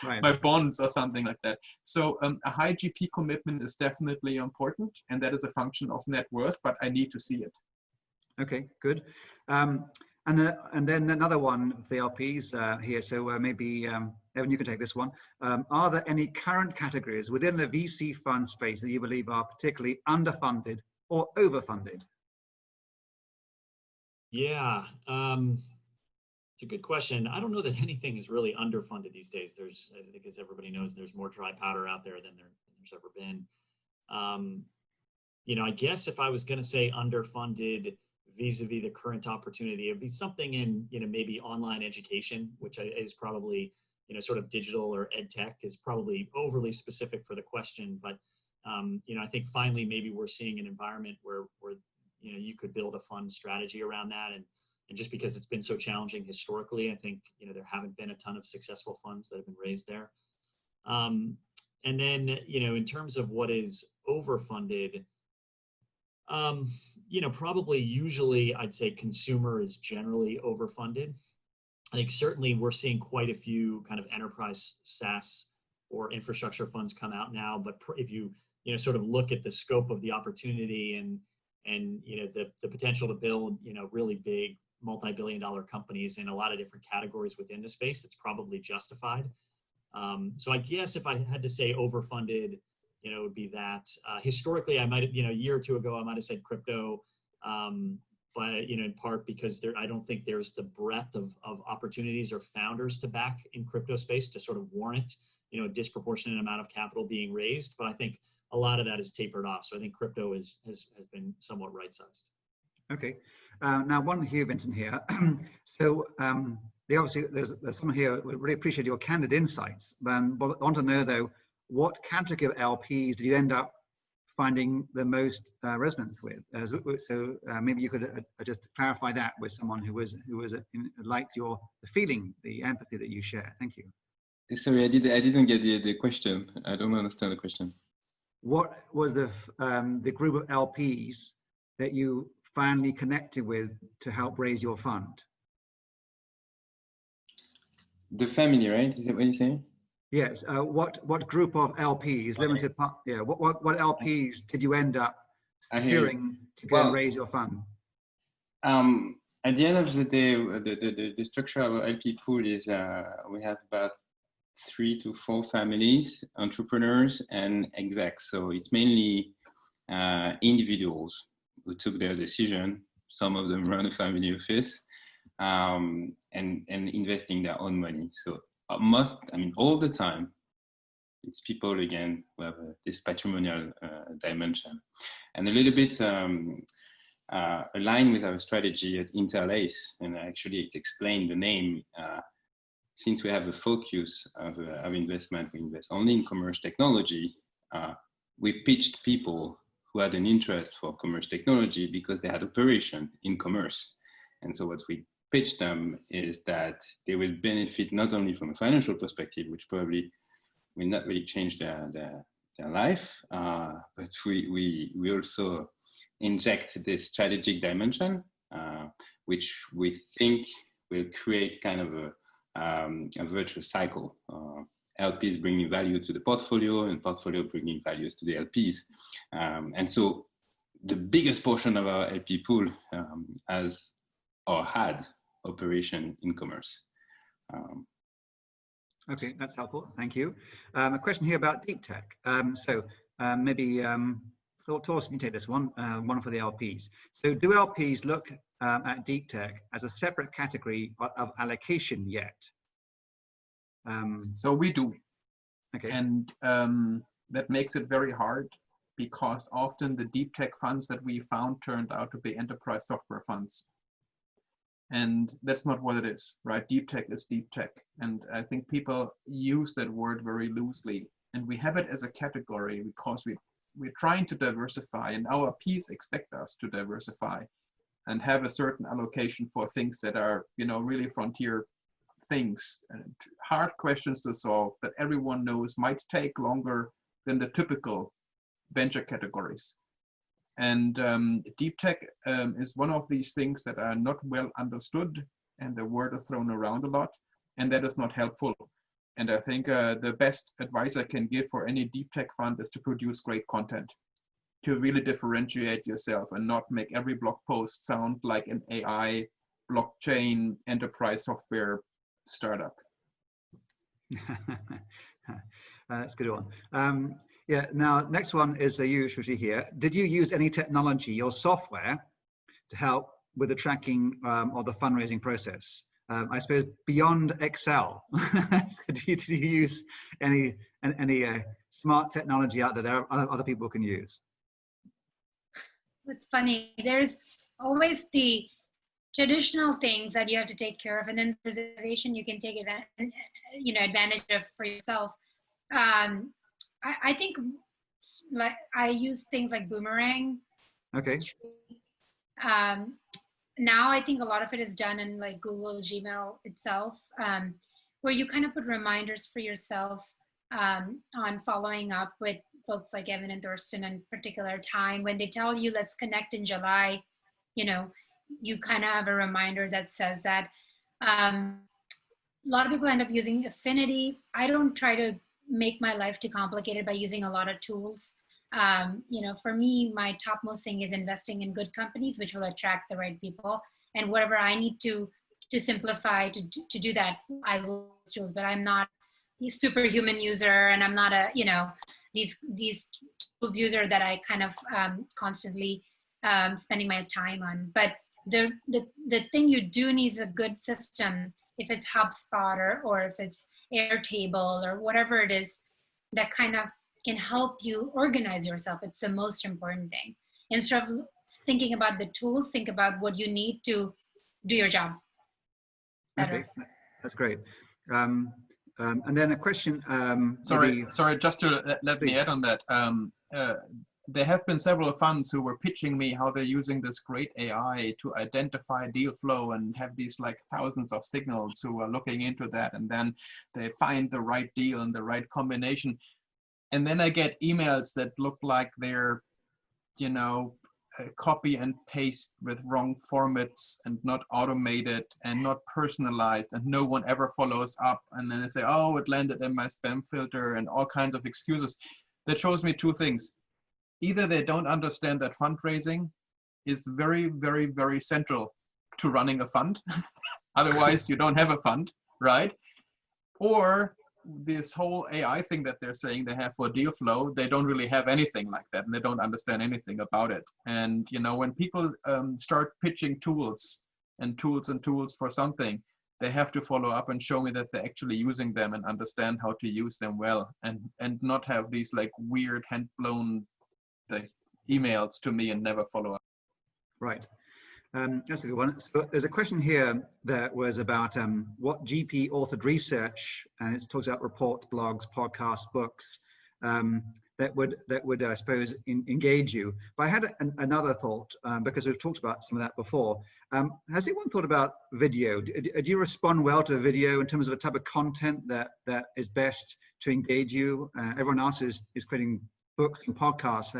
D: right. my bonds or something like that. So a high GP commitment is definitely important, and that is a function of net worth, but I need to see it.
A: Okay, good. And then another one of the LPs here. So maybe Evan, you can take this one. Are there any current categories within the VC fund space that you believe are particularly underfunded or overfunded?
C: Yeah, it's a good question. I don't know that anything is really underfunded these days. I think as everybody knows, there's more dry powder out there than there's ever been. I guess if I was going to say underfunded vis-a-vis the current opportunity, it'd be something in, maybe online education, which is probably, sort of digital or ed tech is probably overly specific for the question. But, I think finally maybe we're seeing an environment where you could build a fund strategy around that. And just because it's been so challenging historically, I think, there haven't been a ton of successful funds that have been raised there. And then, in terms of what is overfunded, probably usually I'd say consumer is generally overfunded. I think certainly we're seeing quite a few kind of enterprise SaaS or infrastructure funds come out now. But if you, sort of look at the scope of the opportunity and the potential to build, really big multi-billion-dollar companies in a lot of different categories within the space, that's probably justified. So I guess if I had to say overfunded, it would be that. Historically, I might have, a year or two ago, I might have said crypto, but in part because I don't think there's the breadth of opportunities or founders to back in crypto space to sort of warrant, a disproportionate amount of capital being raised. But I think a lot of that is tapered off. So I think crypto has been somewhat right-sized.
A: Okay. Now, one here, Vincent, here. So obviously there's someone here who really appreciate your candid insights. But I want to know, though, what category of LPs did you end up finding the most resonance with? So maybe you could just clarify that with someone who liked the feeling, the empathy that you share. Thank you.
E: Sorry, I didn't get the question. I don't understand the question.
A: What was the group of LPs that you finally connected with to help raise your fund?
E: The family, right? Is that what you're saying?
A: Yes. What group of LPs, limited part? Yeah. What LPs did you end up securing to go and raise your fund?
E: At the end of the day, the structure of our LP pool is we have about 3 to 4 families, entrepreneurs, and execs. So it's mainly individuals who took their decision. Some of them run a family office and investing their own money. So all the time, it's people, again, who have this patrimonial dimension. And a little bit aligned with our strategy at Interlace, and actually it explained the name, since we have a focus of investment, we invest only in commerce technology, we pitched people who had an interest for commerce technology because they had operation in commerce. And so what we pitched them is that they will benefit not only from a financial perspective, which probably will not really change their life, but we also inject this strategic dimension, which we think will create kind of a virtuous cycle. LPs bringing value to the portfolio and portfolio bringing values to the LPs. And so the biggest portion of our LP pool has or had operation in commerce.
A: Okay, that's helpful. Thank you. A question here about deep tech. Maybe Thorsten, you take this one for the LPs. So do LPs look at deep tech as a separate category of allocation yet?
D: So we do.
A: Okay.
D: And that makes it very hard because often the deep tech funds that we found turned out to be enterprise software funds. And that's not what it is, right? Deep tech is deep tech. And I think people use that word very loosely. And we have it as a category because we're trying to diversify, and our LPs expect us to diversify and have a certain allocation for things that are, really frontier things and hard questions to solve that everyone knows might take longer than the typical venture categories. And deep tech is one of these things that are not well understood, and the word is thrown around a lot, and that is not helpful. And I think the best advice I can give for any deep tech fund is to produce great content, to really differentiate yourself and not make every blog post sound like an AI, blockchain, enterprise software startup.
A: That's a good one. Yeah, now next one is you, Shruti, here. Did you use any technology or software to help with the tracking of the fundraising process? I suppose beyond Excel, did you use any smart technology out there that other people can use?
B: It's funny. There's always the traditional things that you have to take care of, and then there's innovation you can take advantage of for yourself. I think like I use things like Boomerang.
A: Okay.
B: now I think a lot of it is done in like Google Gmail itself, where you kind of put reminders for yourself on following up with folks like Evan and Thorsten in particular time. When they tell you, let's connect in July, you know, you kind of have a reminder that says that. A lot of people end up using Affinity. I don't try to make my life too complicated by using a lot of tools. You know, for me, my topmost thing is investing in good companies, which will attract the right people. And whatever I need to simplify to do that, I will use tools. But I'm not a superhuman user, and I'm not a, you know, these tools user that I kind of constantly spending my time on. But the thing you do need is a good system. If it's HubSpot or if it's Airtable or whatever it is, that kind of can help you organize yourself. It's the most important thing. Instead of thinking about the tools, think about what you need to do your job better.
A: Okay, that's great. And then a question.
D: Sorry, just to let me add on that. There have been several funds who were pitching me how they're using this great AI to identify deal flow and have these like thousands of signals who are looking into that, and then they find the right deal and the right combination. And then I get emails that look like they're, you know, copy and paste with wrong formats and not automated and not personalized, and no one ever follows up. And then they say, oh, it landed in my spam filter, and all kinds of excuses. That shows me two things. Either they don't understand that fundraising is very, very, very central to running a fund. Otherwise, you don't have a fund, right? Or this whole AI thing that they're saying they have for deal flow, they don't really have anything like that, and they don't understand anything about it. And, you know, when people start pitching tools for something, they have to follow up and show me that they're actually using them and understand how to use them well, and not have these like weird hand-blown emails to me and never follow up.
A: Right. That's a good one. So there's a question here that was about what GP authored research, and it talks about reports, blogs, podcasts, books that would I suppose engage you. But I had another thought because we've talked about some of that before. Has anyone thought about video? Do you respond well to a video in terms of a type of content that is best to engage you? Everyone else is creating books and podcasts.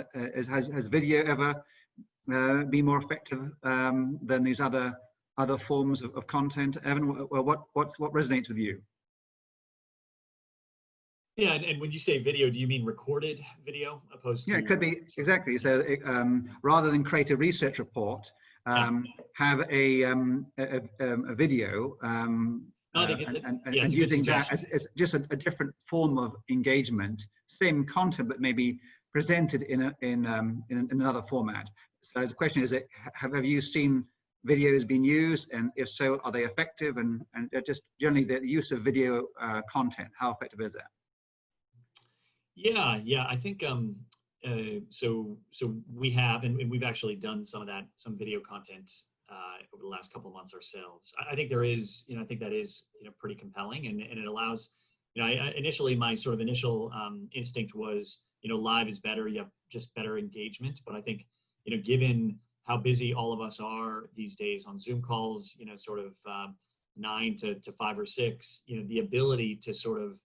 A: Has video ever be more effective than these other forms of content? Evan, what resonates with you?
C: Yeah, and when you say video, do you mean recorded video opposed to?
A: Yeah, it could be, exactly. So rather than create a research report, have a video and using that as just a different form of engagement, same content, but maybe presented in another format. So the question is, have you seen videos being used, and if so, are they effective? And just generally the use of video content, how effective is that?
C: Yeah, I think so we have, and we've actually done some video content over the last couple of months ourselves. I think there is, I think that is, pretty compelling, and it allows, initially my sort of initial instinct was, live is better, you have just better engagement. But I think, given how busy all of us are these days on Zoom calls, sort of 9 to 5 or 6, the ability to sort of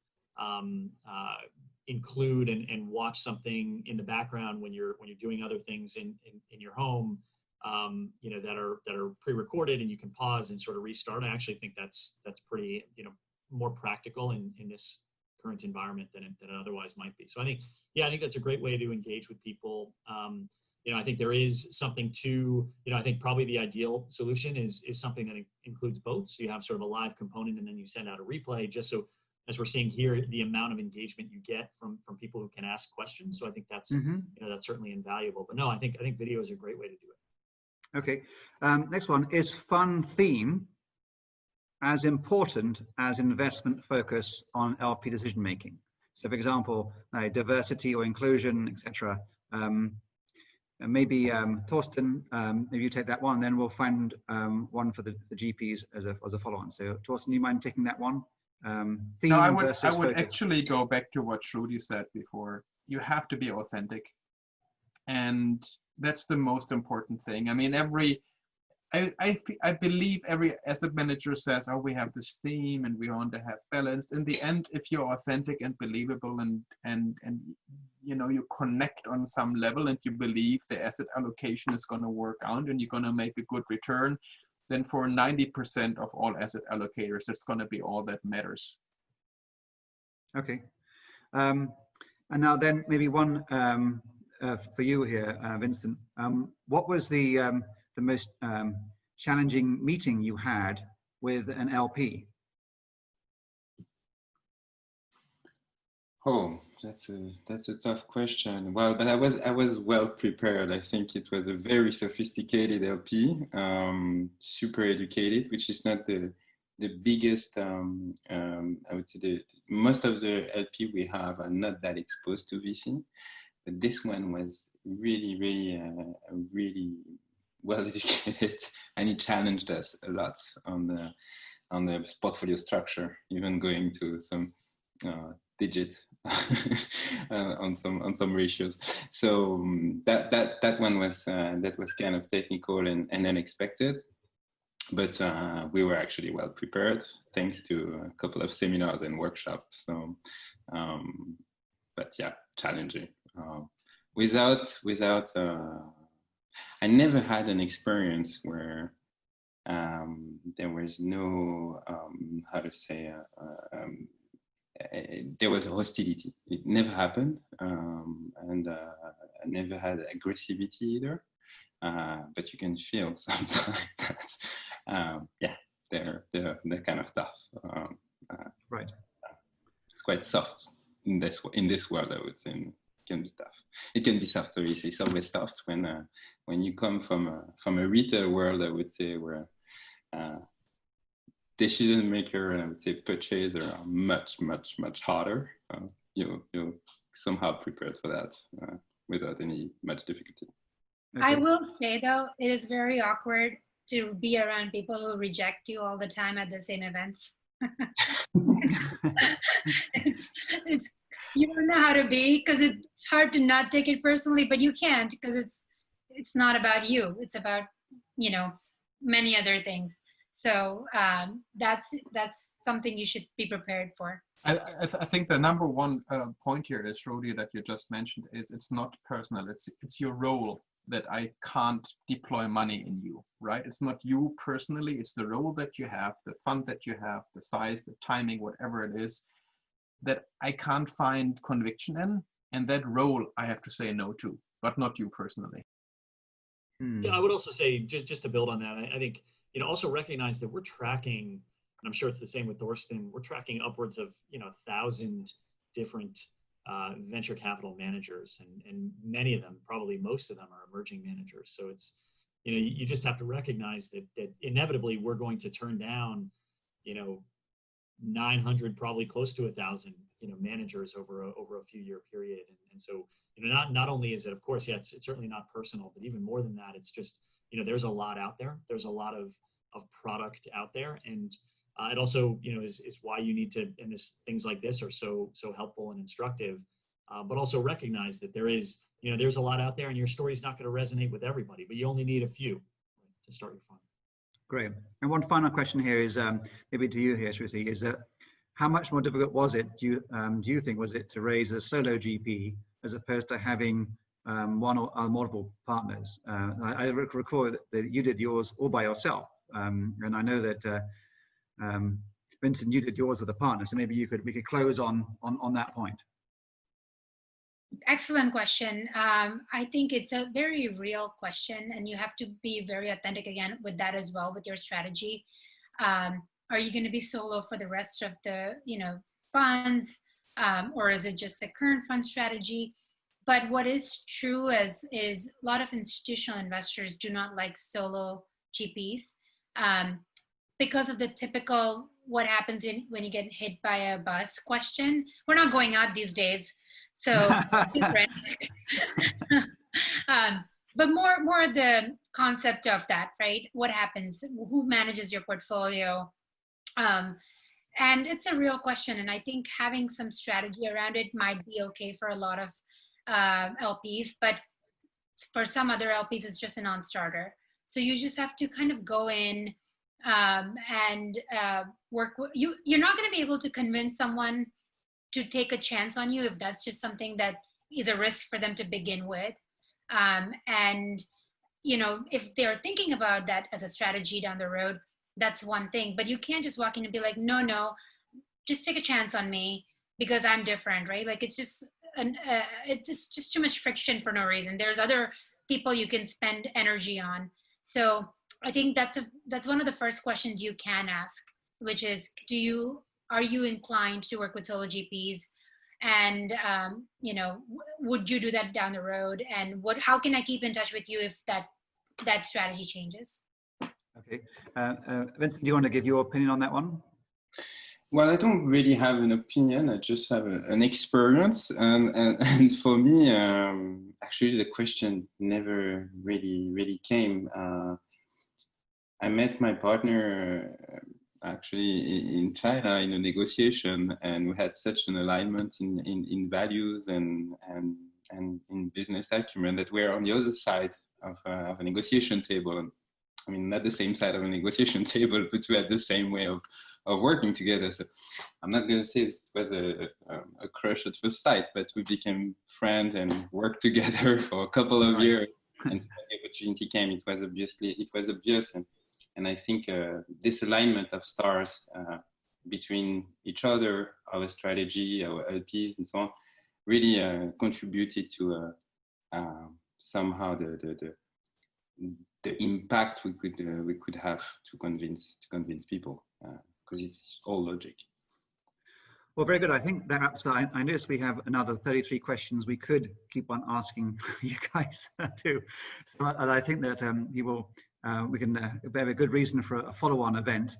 C: include and watch something in the background when you're doing other things in your home, that are pre-recorded, and you can pause and sort of restart. I actually think that's pretty, more practical in this current environment than it otherwise might be. So I think that's a great way to engage with people. I think there is something to, I think probably the ideal solution is something that includes both. So you have sort of a live component, and then you send out a replay, just so, as we're seeing here, the amount of engagement you get from people who can ask questions. So I think that's, that's certainly invaluable. But no, I think video is a great way to do it.
A: Okay. Next one, is fund theme as important as investment focus on LP decision making? So, for example, diversity or inclusion, etc. Maybe Thorsten, maybe you take that one, and then we'll find one for the GPs as a follow-on. So, Thorsten, you mind taking that one?
D: No, I would actually go back to what Shruti said before. You have to be authentic, and that's the most important thing. I mean, I believe every asset manager says, oh, we have this theme and we want to have balance. In the end, if you're authentic and believable and you know, you connect on some level and you believe the asset allocation is going to work out and you're going to make a good return, then for 90% of all asset allocators, it's going to be all that matters.
A: Okay. And now then maybe one for you here, Vincent. What was the most challenging meeting you had with an LP?
E: Oh, that's a tough question. Well, but I was well prepared. I think it was a very sophisticated LP, super educated, which is not the biggest. I would say most of the LP we have are not that exposed to VC, but this one was really, really well educated, and it challenged us a lot on the portfolio structure, even going to some digit on some ratios. So that one was kind of technical and unexpected, but we were actually well prepared thanks to a couple of seminars and workshops. So, but yeah, challenging. I never had an experience where there was no how to say there was hostility. It never happened, and I never had aggressivity either. But you can feel sometimes that yeah, they're kind of tough.
A: Right.
E: It's quite soft in this world, I would say. It can be tough. It can be soft. So it's always soft when you come from a retail world, I would say, where decision maker and I would say purchaser are much harder. You're somehow prepared for that without any much difficulty.
B: Okay. I will say though, it is very awkward to be around people who reject you all the time at the same events. it's you don't know how to be, because it's hard to not take it personally, but you can't, because it's not about you. It's about, you know, many other things. So that's something you should be prepared for.
D: I think the number one point here is, Shruti, that you just mentioned, is it's not personal. It's your role that I can't deploy money in you, right? It's not you personally. It's the role that you have, the fund that you have, the size, the timing, whatever it is, that I can't find conviction in. And that role I have to say no to, but not you personally.
C: Yeah, I would also say, just to build on that, I think, you know, also recognize that we're tracking, and I'm sure it's the same with Thorsten, we're tracking upwards of, 1,000 different venture capital managers, and many of them, probably most of them, are emerging managers. So it's, you just have to recognize that inevitably we're going to turn down, 900, probably close to 1,000, managers over a few year period. And so, not only is it, of course, yeah, it's certainly not personal, but even more than that, it's just, there's a lot out there. There's a lot of product out there. And it also, is why you need to, and things like this are so helpful and instructive, but also recognize that there is, there's a lot out there, and your story is not going to resonate with everybody, but you only need a few to start your fund. Great.
A: And one final question here is maybe to you here, Shruti, is that how much more difficult was it, do you think, was it to raise a solo GP as opposed to having one or multiple partners? I recall that you did yours all by yourself, and I know that Vincent, you did yours with a partner, so maybe we could close on that point.
B: Excellent question. I think it's a very real question, and you have to be very authentic again with that as well, with your strategy. Are you going to be solo for the rest of the funds, or is it just a current fund strategy? But what is true is a lot of institutional investors do not like solo GPs because of the typical what happens when you get hit by a bus question. We're not going out these days, so different. But more the concept of that, right? What happens? Who manages your portfolio? And it's a real question. And I think having some strategy around it might be okay for a lot of LPs, but for some other LPs, it's just a non-starter. So you just have to kind of go in and work. You're not going to be able to convince someone to take a chance on you if that's just something that is a risk for them to begin with. And you know, if they're thinking about that as a strategy down the road, that's one thing. But you can't just walk in and be like, no, just take a chance on me because I'm different, right? Like it's just too much friction for no reason. There's other people you can spend energy on. So I think that's one of the first questions you can ask, which is, are you inclined to work with solo GPs? And you know, would you do that down the road? And how can I keep in touch with you if that strategy changes? Okay,
A: Vincent, do you want to give your opinion on that one?
E: Well, I don't really have an opinion. I just have an experience, and for me, actually, the question never really came. I met my partner actually in China in a negotiation, and we had such an alignment in values and in business acumen that we're on the other side of a negotiation table. And I mean, not the same side of a negotiation table, but we had the same way of working together. So I'm not going to say it was a crush at first sight, but we became friends and worked together for a couple of years. And when the opportunity came, it was obvious. And I think this alignment of stars between each other, our strategy, our LPs, and so on, really contributed to somehow the impact we could have to convince people, because it's all logic.
A: Well, very good. I think that wraps up. I noticed we have another 33 questions we could keep on asking you guys too. So, and I think that we can have a good reason for a follow-on event.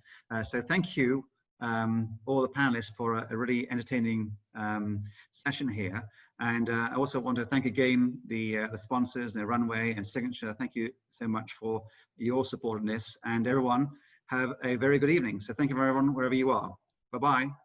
A: So thank you all the panelists for a really entertaining session here. And I also want to thank again the sponsors, the Runway and Signature. Thank you so much for your support in this. And everyone, have a very good evening. So thank you everyone, wherever you are. Bye-bye.